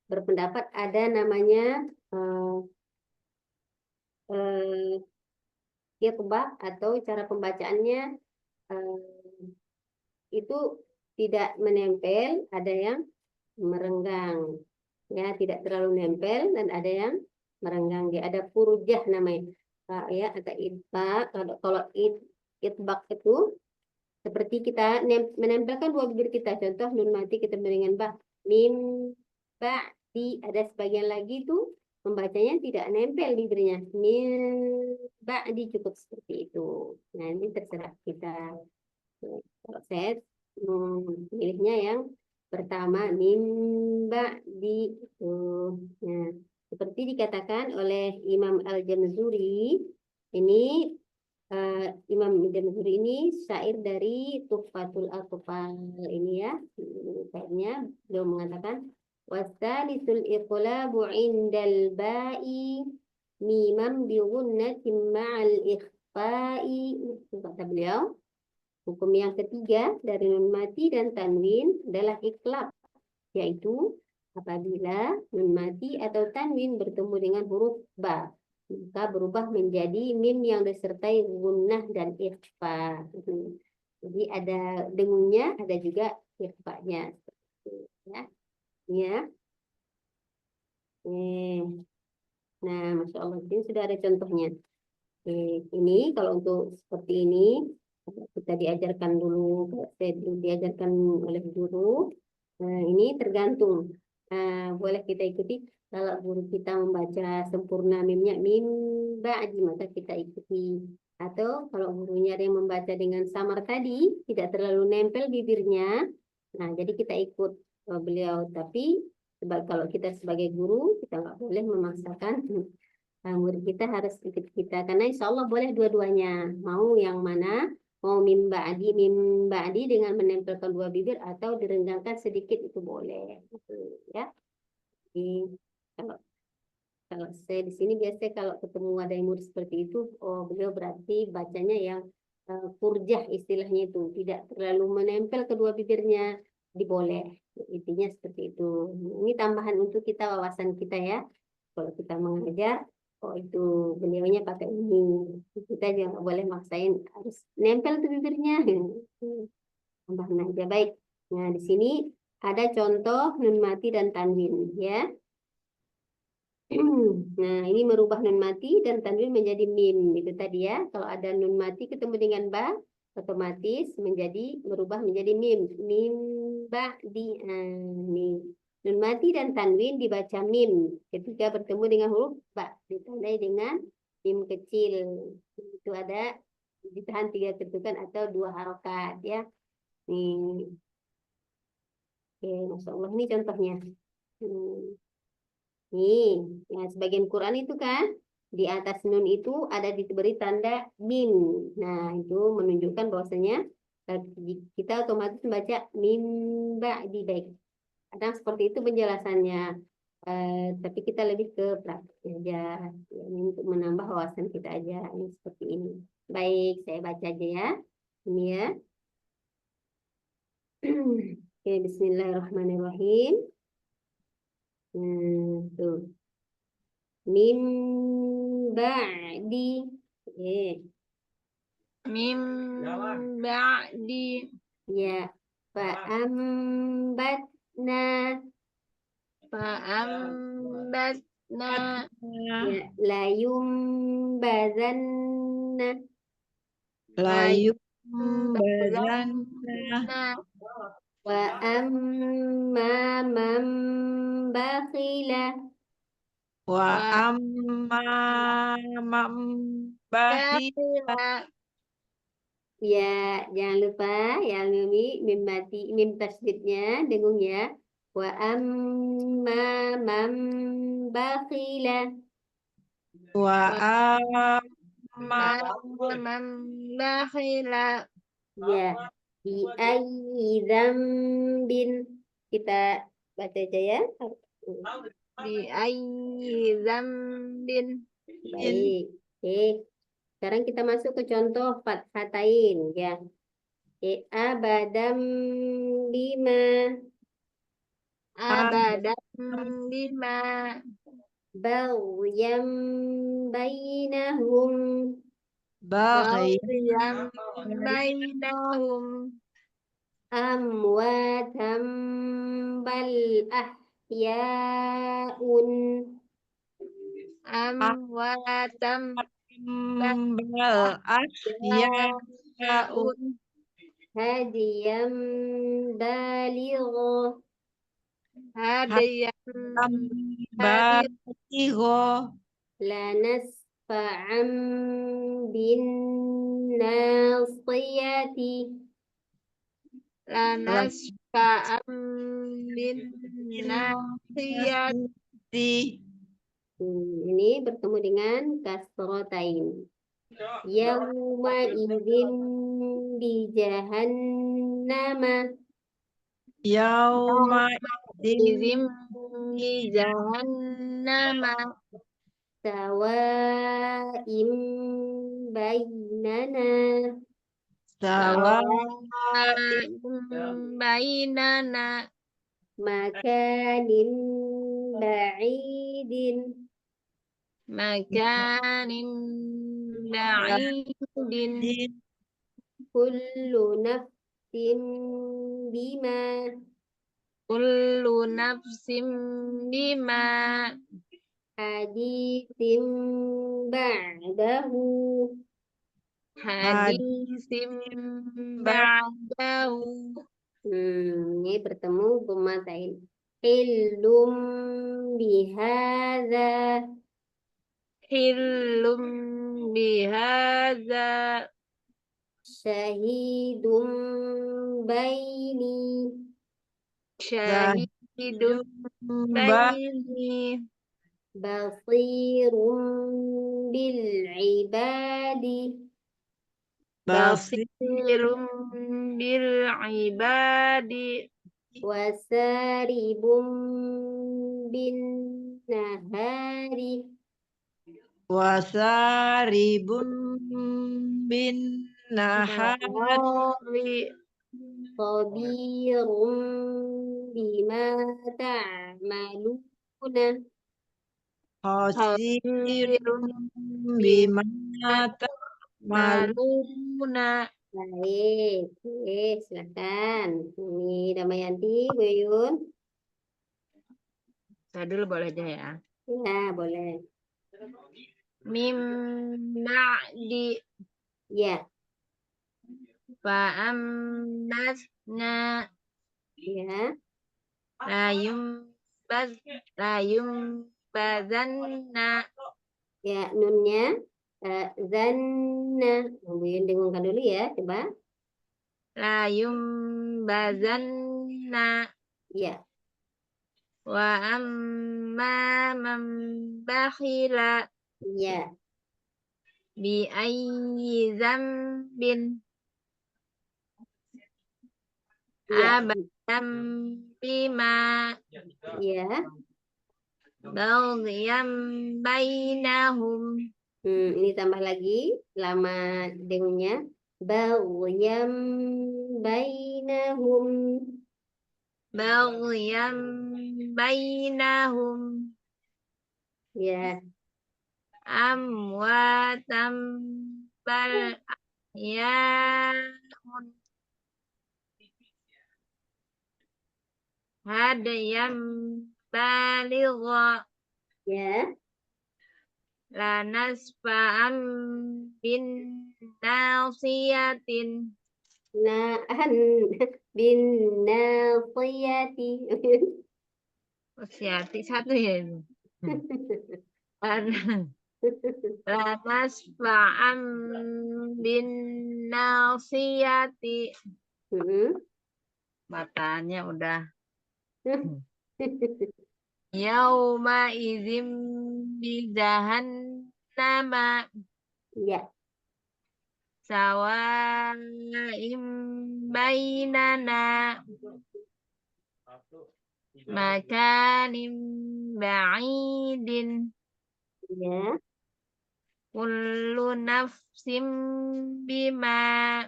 berpendapat ada namanya iqbah atau cara pembacaannya itu tidak menempel, ada yang merenggang, ya tidak terlalu nempel dan ada yang merenggang. Dia ada furujah namanya, ya atau itbaq. Kalau itbaq itu seperti kita menempelkan dua bibir kita. Contoh nun mati kita beri dengan ba, mim ba di. Ada sebagian lagi tuh membacanya tidak nempel bibirnya, mim ba di, cukup seperti itu. Nah ini terserah kita. Kalau saya pilihnya yang pertama mimba di itu. Nah, seperti dikatakan oleh Imam Al-Jamzuri, ini Imam Al-Jamzuri ini syair dari Tuhfatul Atfal ini ya. Syairnya beliau mengatakan wasalisul iqlabu indal ba'i mimam bi ghunnatin ma'al ikhfa'i. Kata beliau, hukum yang ketiga dari nun mati dan tanwin adalah iqlab, yaitu apabila nun mati atau tanwin bertemu dengan huruf ba, maka berubah menjadi mim yang disertai gunnah dan ikhfa. Jadi ada dengunnya, ada juga ikhfanya. Ya. Ya. Nah, Masya Allah, ini sudah ada contohnya. Ini kalau untuk seperti ini, kita diajarkan dulu, saya diajarkan oleh guru. Ini tergantung, boleh kita ikuti. Kalau guru kita membaca sempurna mimnya mim ba'di, maka kita ikuti. Atau kalau gurunya ada yang membaca dengan samar tadi, tidak terlalu nempel bibirnya, nah jadi kita ikut beliau. Tapi kalau kita sebagai guru, kita nggak boleh memaksakan murid kita harus ikut kita, karena insya Allah boleh dua-duanya. Mau yang mana? Mau mim ba'di dengan menempelkan dua bibir atau direnggangkan sedikit itu boleh, gitu, ya. Jadi kalau saya di sini biasanya kalau ketemu ada yang murid seperti itu, oh beliau berarti bacanya yang furjah istilahnya, itu tidak terlalu menempel kedua bibirnya, diboleh. Intinya seperti itu. Ini tambahan untuk kita, wawasan kita ya. Kalau kita mengajar, oh itu beliaunya pakai ini, kita jangan boleh maksain harus nempel tuh bibirnya. Tambahan aja. Baik. Nah di sini ada contoh nun mati dan tanwin ya. Nah ini merubah nun mati dan tanwin menjadi mim, itu tadi ya. Kalau ada nun mati ketemu dengan ba, otomatis berubah menjadi mim, mim ba di. Nih Nun mati dan tanwin dibaca mim ketika bertemu dengan huruf ba, ditandai dengan mim kecil. Itu ada ditahan 3 ketukan atau 2 harokat ya. Nih. Oke, Masya Allah, ini contohnya. Nih, ya, sebagian Quran itu kan di atas nun itu ada diberi tanda min. Nah, itu menunjukkan bahwasanya kita otomatis membaca mim ba'di baik. Kadang seperti itu penjelasannya. Tapi kita lebih ke praktik aja. Ya, ini untuk menambah wawasan kita aja. Ini seperti ini. Baik, saya baca aja ya. Ini ya. Oke, bismillahirrahmanirrahim. Tuh. Mim ba'di.
Mim ba'di.
Ya. Fa'ambatna.
Fa'ambatna.
Ya. Layum bazanna.
Layu bazan
Wa amma man bakhila.
wa amma bahi
Bakhila.
Ya, jangan lupa yang mim mati, mim tasdidnya dengung ya. Wa amma man bakhila.
wa amma
Man bakhila.
Ya, bi ayyi dzambin. Kita baca aja ya.
Bi ayyi dzambin.
Baik. Oke. Sekarang kita masuk ke contoh fathatain ya. Abadam bima.
Abadan bima.
Baghyan bainahum.
baghi
Baghyan bainahum.
Amwatam bal ahyaun.
Amwatam
bal asyaun
baun.
Hadiyam baligho.
Hadiyan
baligho
Lanasfa'am bin nasiyati.
lanasfa'am bin nasiyat.
Ini bertemu dengan kasrotain. Yauma idzin bi jahannama.
yauma
Izim di jahannama.
Sawa'im bainana.
sawa
Bainana.
Makanin ba'idin.
Makanin ba'idin.
Kullu nafsin bima.
Kullu nafsim bima.
Hadisim ba'dahu.
Hadisim ba'dahu.
Ini bertemu pematain. Hilum bihadza.
Hillum bihadza.
Syahidum baini.
Syahidum baini.
Basirum bil ibadi.
Basirum bil ibadi.
Wasaribum bin nahari.
wasaribun bin
Nahari.
Khabirum bima ta'maluna.
khasirun bima
Maluna.
Baik, oke, silakan. Ini Damayanti, Bu Yun.
Saya dulu boleh aja ya.
Ya, boleh.
Mim ba'di.
Ya,
Fa'ambatna.
ya.
Layum yumbazanna.
Ya, nunnya zanna. Buyun dengungkan dulu ya, coba.
La yumbazanna.
Ya,
Wa amma man bakhila
ya,
bi ayyi zambin
ya,
abadam bima
ya.
baghyan bainahum.
Ini tambah lagi lama dengungnya. Baghyan bainahum.
Baghyan bainahum
Ya,
amwatam bal ahyaun hadayam baligha
ya.
lanasfa'am bin nasiyatin.
Na'an bin nasiyati.
Siati satu ya itu. Lanasfa'am bin nasiyati. Matanya udah. Yauma izim bijahannama
Ya,
sawaim bainana makanim ba'idin
ya.
kullu nafsim bima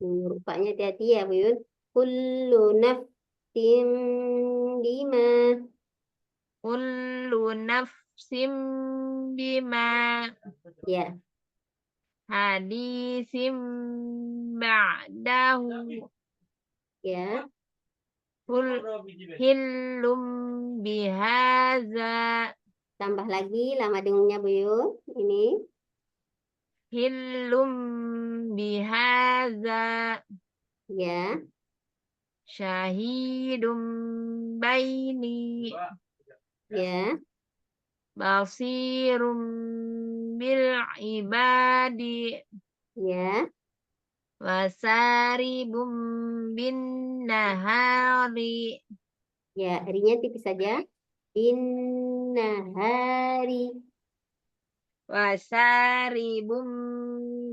Rupanya hati-hati ya, Buyun. Kullu nafsin bima.
kullu nafsim bima
Ya,
hadisim ba'dahu
ya.
hillum bihaza
Tambah lagi lama dengungnya, Buyun. Ini.
hillum bihaza
Ya,
syahidum baini
ya.
basirum bil ibadi
Ya,
wasaribum bin nahari
ya. Harinya tipis saja. Bin nahari.
wasaribum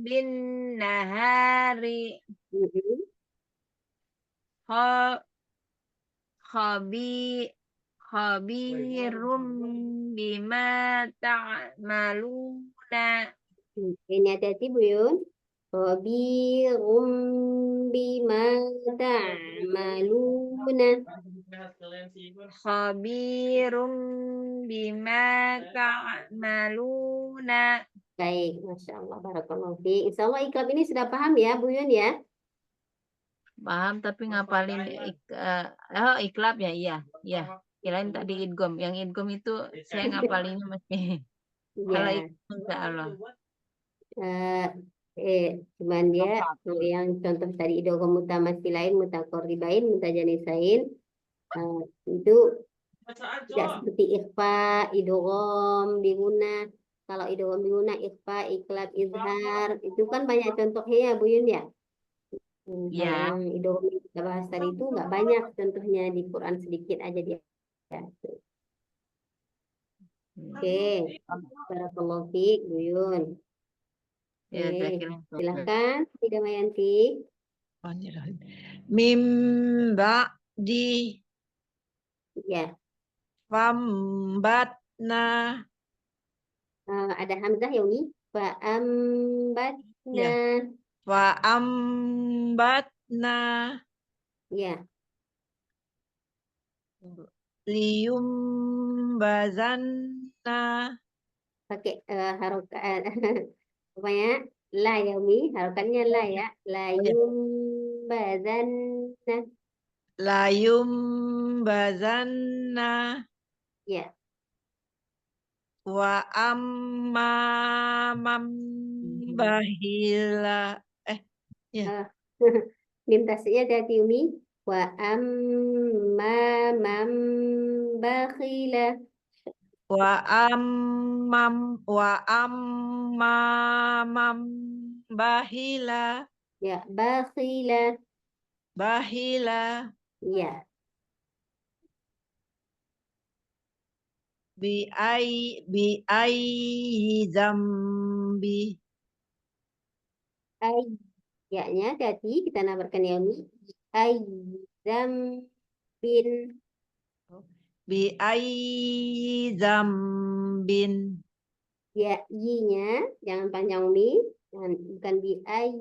bin nahari kho- khobi khabirum bima ta'maluna.
Ini hati-hati, Buyun. Khabirum bima ta'maluna.
Khabirum bima ta'maluna.
Baik, Masya Allah, Barakallahu fiik. Insya Allah iklab ini sudah paham ya, Buyun ya?
Paham tapi ngapalin iklab ya, iya. Iya. Kirain tadi idgom. Yang idgom itu saya ngapalinnya masih. Kalau
Ya.
idgom insya Allah.
Cuman dia yang contoh tadi idgham mutamatsilain, mutaqarribain, mutajanisain itu tidak seperti ikhfa, idgham, biguna. Kalau idgham biguna, ikhfa, iklab, izhar, itu kan banyak contohnya ya, Buyun ya.
Ya.
Yang idgham yang kita bahas tadi itu nggak banyak contohnya di Quran, sedikit aja dia. Oke, barakallahu fiik, Buyun.
Ya, saya kira.
Silakan, Tidak Mayanti.
Mim ba'di
Ya,
fambatna.
ada hamzah ya Umi. Fa'ambatna.
Ya. Fa'ambatna
Ya,
liyumbazanna.
pakai harokat apa ya? La ya Umi, harokatnya la ya. Layumbazanna.
Layumbazanna
Ya,
wa amma bahila. Ya.
mim tasnya dari Umi. Wa amma man bakhila.
Wa ammam bahila.
Ya, bakhila.
Bahila.
Ya,
Bi ai zambi.
ay. Ya-nya hati kita namakan ya Umi. Ay zambin.
Bi ai zambin.
Ya, y-nya jangan panjang Umi. Bukan bi ay,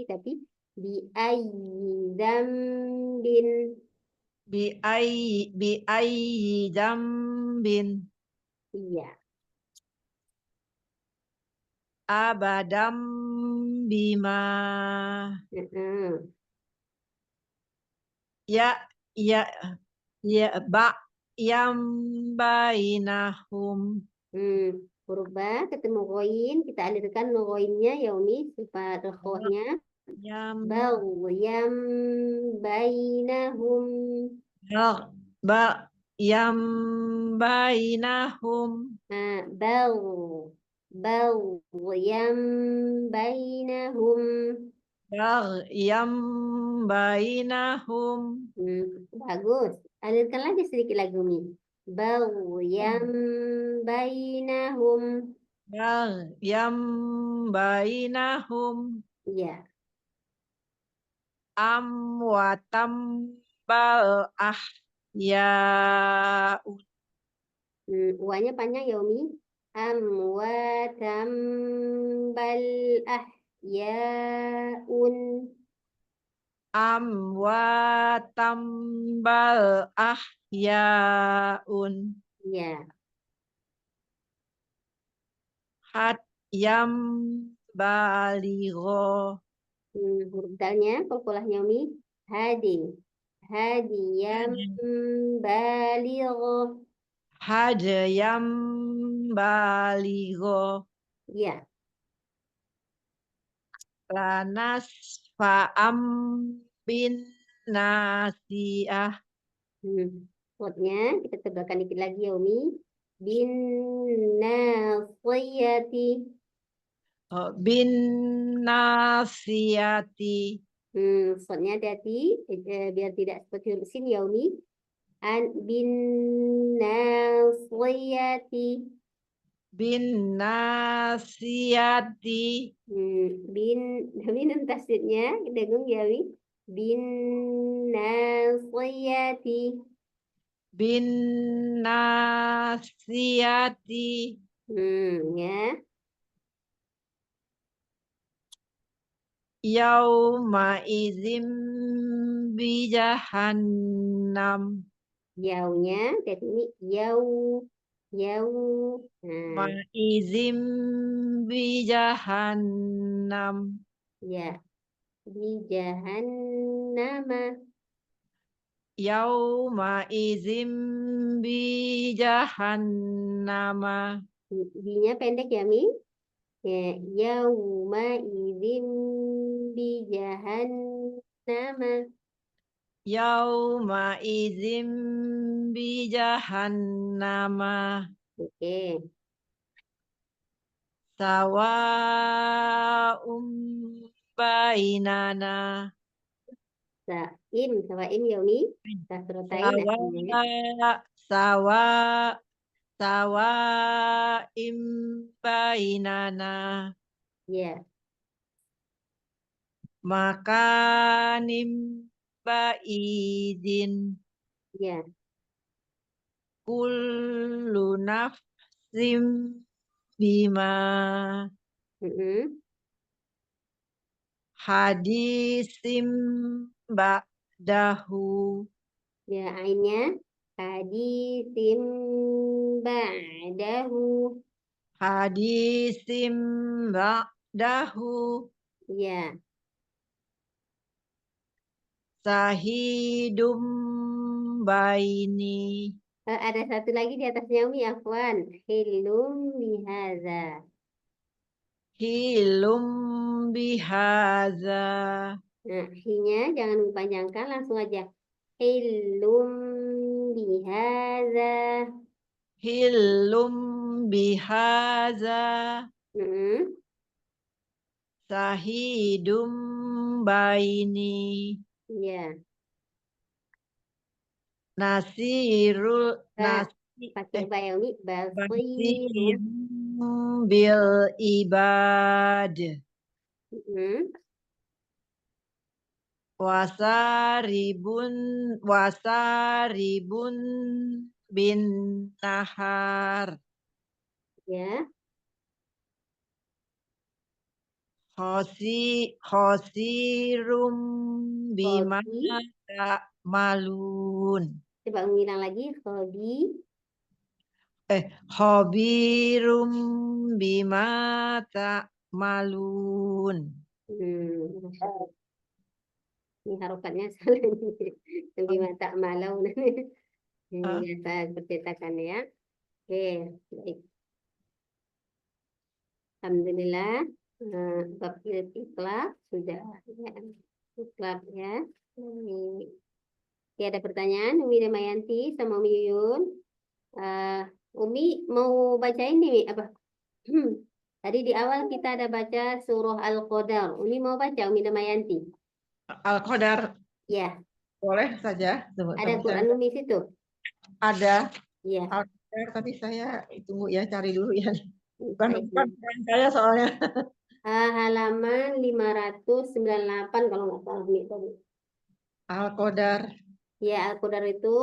tapi bi ay zambin.
Bi ai zambin.
Iya.
Abadam bima.
Heeh.
Ya yam bainahum.
Huruf ba ketemu ghoin, kita alirkan ghoinnya ya Umi, sifat rohnya.
Yam
Baghyan bainahum.
yam bainahum.
Baghyan bainahum.
Yam bainahum.
Bagus. Alirkan lagi sedikit lagi Umi. Baghyan bainahum.
Yam bainahum.
Iya.
Amwatam bal ya.
Uanya panjang ya Umi. Amwatam bal ahyaun.
Amwatam bal ahyaun.
Ya.
Yam baligho.
Huruf dalnya, kolkolahnya Umi. Hadi. Hadiyam baligho.
Yam baligho.
Ya.
Lanas fa'am bin nasiyah.
Kodnya kita tebalkan dikit lagi ya Umi. Bin nasiyati.
Bin nasiyati.
Kodnya hati-hati biar tidak seperti huruf sin ya Umi. Bin nasiyati.
Bin nasiyati.
Bin tasdidnya dengung ya Umi. Bin nasiyati.
Bin nasiyati.
Ya.
Yauma izim bi jahannam.
Yaunya jadi ini yau.
Ma izim bi jahannam.
Ya, di jahannama.
Yauma izim bi jahannama.
Di-nya pendek ya Mi. Ya, yauma idzin bi jahannama.
Yauma izim bi jahannama.
Oke.
Sawa'um bainana.
Sawaim ya Mi. Kasrotain akhirnya.
Sawa'im bainana.
Ya.
Makanim ba'idin.
Ya.
Kullu nafsim bima. Hadisim ba'dahu.
Ya, ainnya hadisim ba'dahu.
Hadisim ba'dahu.
Ya.
Sahidum baini.
Ada satu lagi di atasnya Umi, afwan. Hilum bihaza.
Hilum bihaza.
Nah, hi-nya jangan dipanjangkan, langsung aja. Hilum bihadza.
Hilum bihaza.
Mm-mm.
Sahidum baini.
Ya,
Nasirul
Ba.
nasi
Pakai ba ya Umi. Basirun.
basirun bil ibad.
Mm-mm.
Wasaribun bin nahar.
Ya,
Khosirum bima
Khobi.
malun.
Coba ulang lagi. Khobi.
Khobirum bima malun.
Masya Allah. Ini harokatnya salah. Lebih mata malau. Ini
Ah,
biasa percetakan ya. Oke, baik. Alhamdulillah. Bab ikhlas sudah ya. Ikhlas ya. Ini. Ya, ada pertanyaan Umi Damayanti sama Umi Yuyun. Umi mau baca ini Mi, apa? Tadi di awal kita ada baca surah Al-Qadar. Umi mau baca Umi Damayanti.
Al-Qadar
Ya,
boleh saja. Tunggu,
ada
tapi
Quran Umi situ.
ada
Iya,
Al-Qadar, tapi saya tunggu ya, cari dulu ya. Bukan
baik.
bukan saya soalnya.
Halaman 598 kalau nggak salah Mi tadi.
Al-Qadar.
Ya, Al-Qadar itu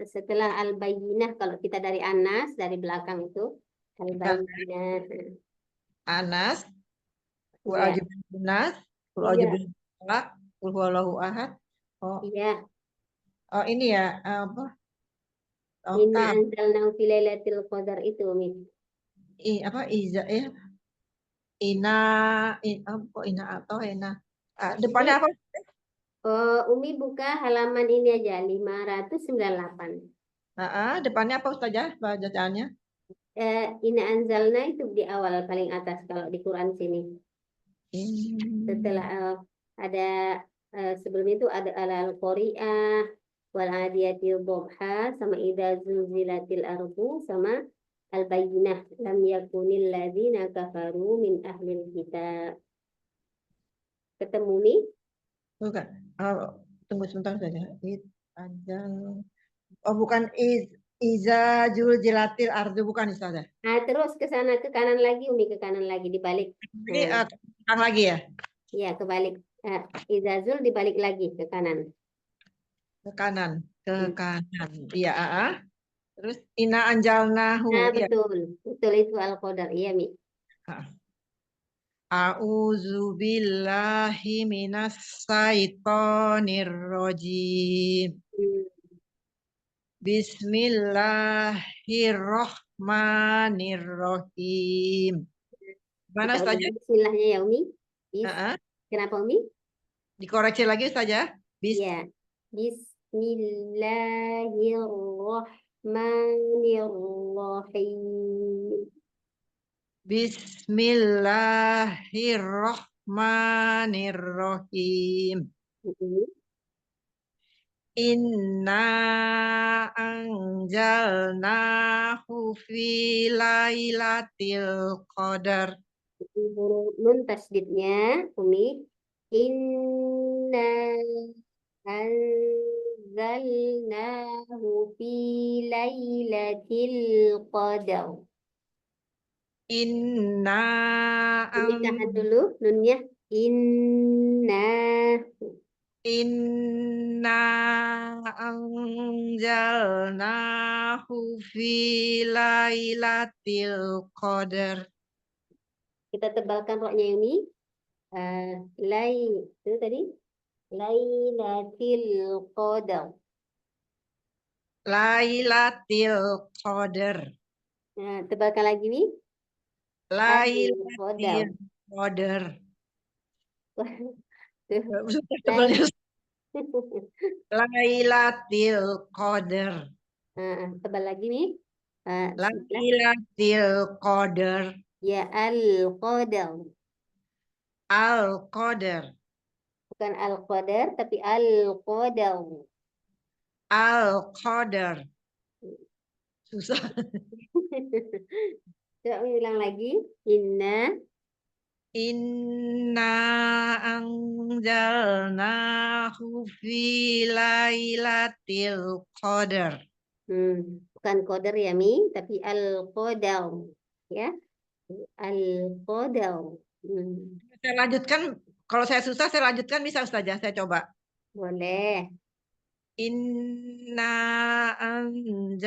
setelah Al-Bayyinah kalau kita dari Anas dari belakang itu Al-Bayyinah.
Anas, Qul
Iya,
a'udzu binas, Qul a'udzu
iya,
falaq, Qul huwallahu ahad. Oh,
iya.
oh ini ya apa? Oh,
Inna
tab.
anzalnahu fi lailatul qadar itu Mi.
Apa iza ina apa ina atau ina. Depannya
Ini
apa?
Umi buka halaman ini aja 598.
Depannya apa Ustazah bacaannya?
Inna anzalna itu di awal paling atas kalau di Quran sini. Setelah ada sebelum itu ada al-qari'ah wal adiyatil dhabha sama idza zulzilatil ardu sama al-bayyinah lam yakunil ladzina kafaru min ahlil kitab. Ketemu nih?
Bukan. Tunggu sebentar saja. Anjal. Oh, bukan iza juljilatil ardu, bukan Ustazah.
Terus ke sana ke kanan lagi Umi, ke kanan lagi dibalik.
Ini ulang lagi ya?
Ya, kebalik. Izazul dibalik lagi ke kanan.
Ke kanan, ke
Hmm.
kanan. Iya, Terus ina anjalnahu.
Nah,
Iya.
betul. Betul itu Al-Qadar. Iya, Mi.
A'udzu billahi minas syaitonir rajim.
Hmm.
Bismillahirrahmanirrahim. Mana
Kita ulang
saja?
bismillahnya ya, Umi. Kenapa, Umi?
Dikoreksi lagi saja.
Ya. Bismillahirrahmanirrahim.
Bismillahirrahmanirrahim.
Hmm.
Inna anjalnahu fi lailatul qadar.
Nun tasdidnya, Umi. Inna anzalnahu fi lailatul qadar.
Inna
Ini tahan dulu nunnya.
Inna anjalnahu fi lailatul qadar.
Kita tebalkan roknya ini. Lai itu tadi. Lailatul qadar.
Lailatul qadar.
Nah, tebalkan lagi nih.
Lailatul qadar.
Lai-
Lailatul qadar.
Tebal lagi nih.
Lailatul qadar.
Ya al-qadar.
Al-qadar.
Bukan al-qadar, tapi al-qadar.
Al-Qadar. Susah.
Coba ulang lagi. Inna
Inna anjalnahu fi lailatul qadar.
Bukan qadar ya Mi, tapi al-qadar. Ya, al-qadar.
Saya lanjutkan, kalau saya susah saya lanjutkan bisa Ustazah, saya coba.
Boleh.
Inna anjalnahu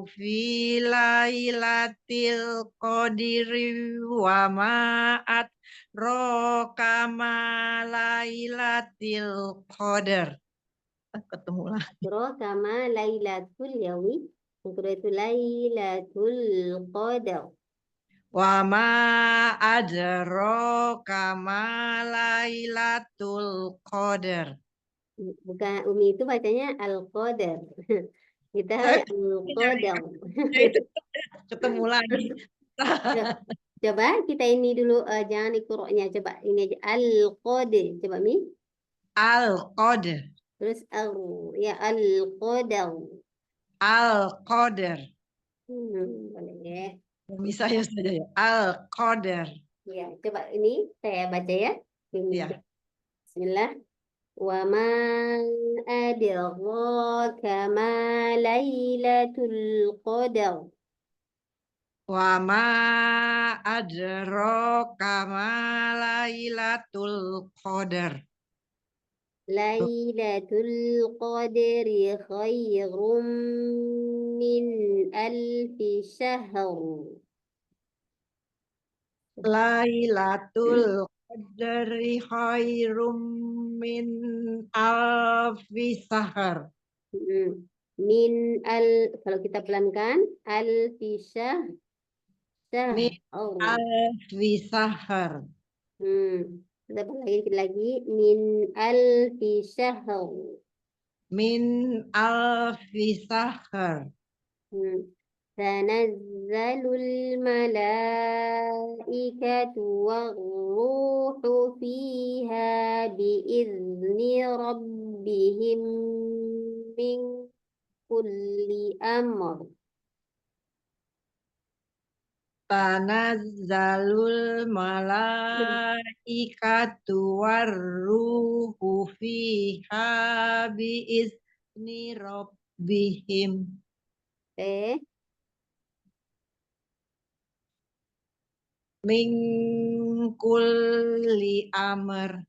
fi lailatul qadri wa ma'at rokama lailatul qadar. Ketemu lah.
Kama lailatul yaumi. Yang kedua itu lailatul qadar.
Wa ma adraka lailatul qadar.
Bukan Umi itu bacanya al-qadar. Kita al-qadar.
Itu ketemu lagi.
Coba kita ini dulu jangan ikuroknya. Coba ini aja al-qadar. Coba Mi.
Al-Qadar.
Terus ya al-qadar.
Al-Qadar.
Boleh.
Bisa ya saja ya. Al-Qadar.
Ya, coba ini saya baca ya.
Ya.
Bismillah. Wa ma adraka ma lailatul qadar.
Wa ma adraka ma lailatul qadar.
Lailatul qadri khairum min alfi syahr.
Lailatul qadri khairum min alfi sahar.
Min kalau kita pelankan alfi syahr.
Min alfi sahar.
Kita lagi min alfi syahr.
Min alfi sahar.
Tanazzalul malaikatu war-ruhu fiha biizni rabbihim min kulli amr.
Tanazzalul malaikatu war-ruhu fiha biizni rabbihim. Min kulli amr.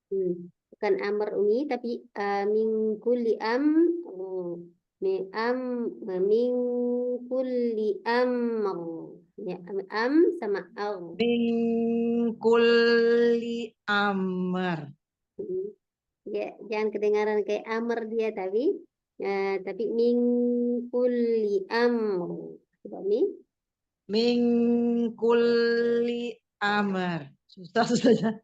Bukan amr Umi, tapi min kulli min kulli amr. Ya, am sama al.
Min kulli amr.
Ya, jangan kedengaran kayak amr dia tapi min kulli amr. Coba nih.
Min kulli amr. Susah ya.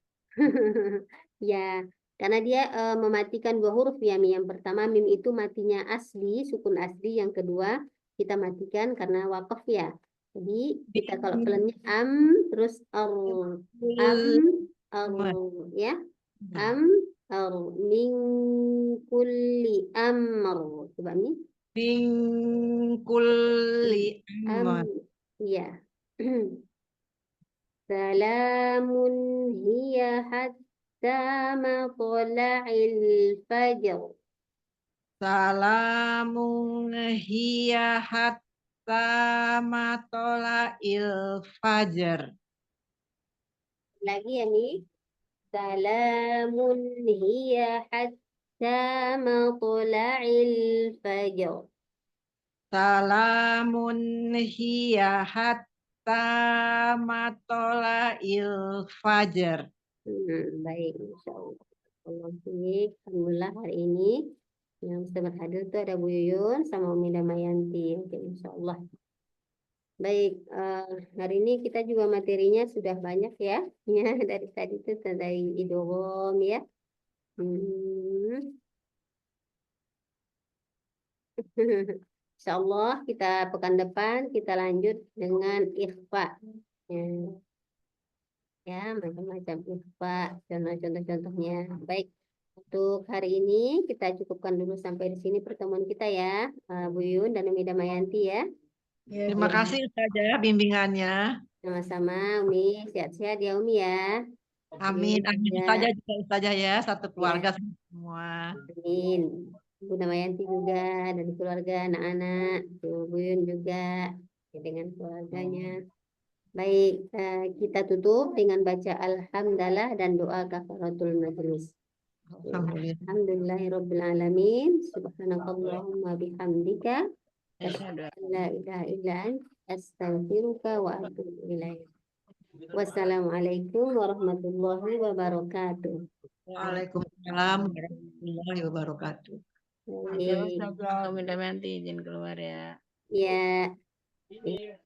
Ya, karena dia mematikan dua huruf ya Mi. Yang pertama mim itu matinya asli, sukun asli. Yang kedua kita matikan karena wakaf ya. Jadi kita kalau pelannya terus ya. Min kulli amr. Coba Mi.
Min kulli amr.
Ya. Salamun hiya hatta matla'il fajr.
Salamun hiya hatta matla'il fajr.
Lagi ya nih. Salamun hiya hatta matla'il fajr.
Salamun hiya hatta matla'il fajr.
Baik, insyaallah. Alhamdulillah hari ini yang sudah berhadir itu ada Bu Yuyun sama Umi Damayanti. Oke, insyaallah. Baik, hari ini kita juga materinya sudah banyak ya. Ya, dari tadi itu dari idgham ya. Insyaallah kita pekan depan kita lanjut dengan ikhfa. Ya. Ya, macam-macam lupa contoh-contohnya. Baik, untuk hari ini kita cukupkan dulu sampai di sini pertemuan kita ya, Bu Yun dan Umi Damayanti ya.
Terima kasih Ustazah bimbingannya.
Sama-sama, Umi. Sehat-sehat ya, Umi ya.
Amin. Amin.
juga.
Ustazah juga Ustazah ya, satu keluarga semua.
Amin. Bu Damayanti juga dari keluarga anak-anak, Bu Yun juga ya, dengan keluarganya. Baik, kita tutup dengan baca alhamdulillah dan doa kafaratul majelis.
Alhamdulillah.
Alhamdulillahirabbil alamin. Subhanakallahumma bihamdika
Asyhadu
asyhadu an la ilaha illa anta astaghfiruka wa atubu ilaik. Wassalamualaikum warahmatullahi wabarakatuh.
Waalaikumsalam warahmatullahi wabarakatuh.
Oke,
Baik.
Ustazah Umi Damayanti izin keluar ya.
Ya.
Ini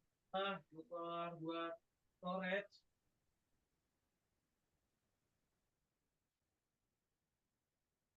buat storage.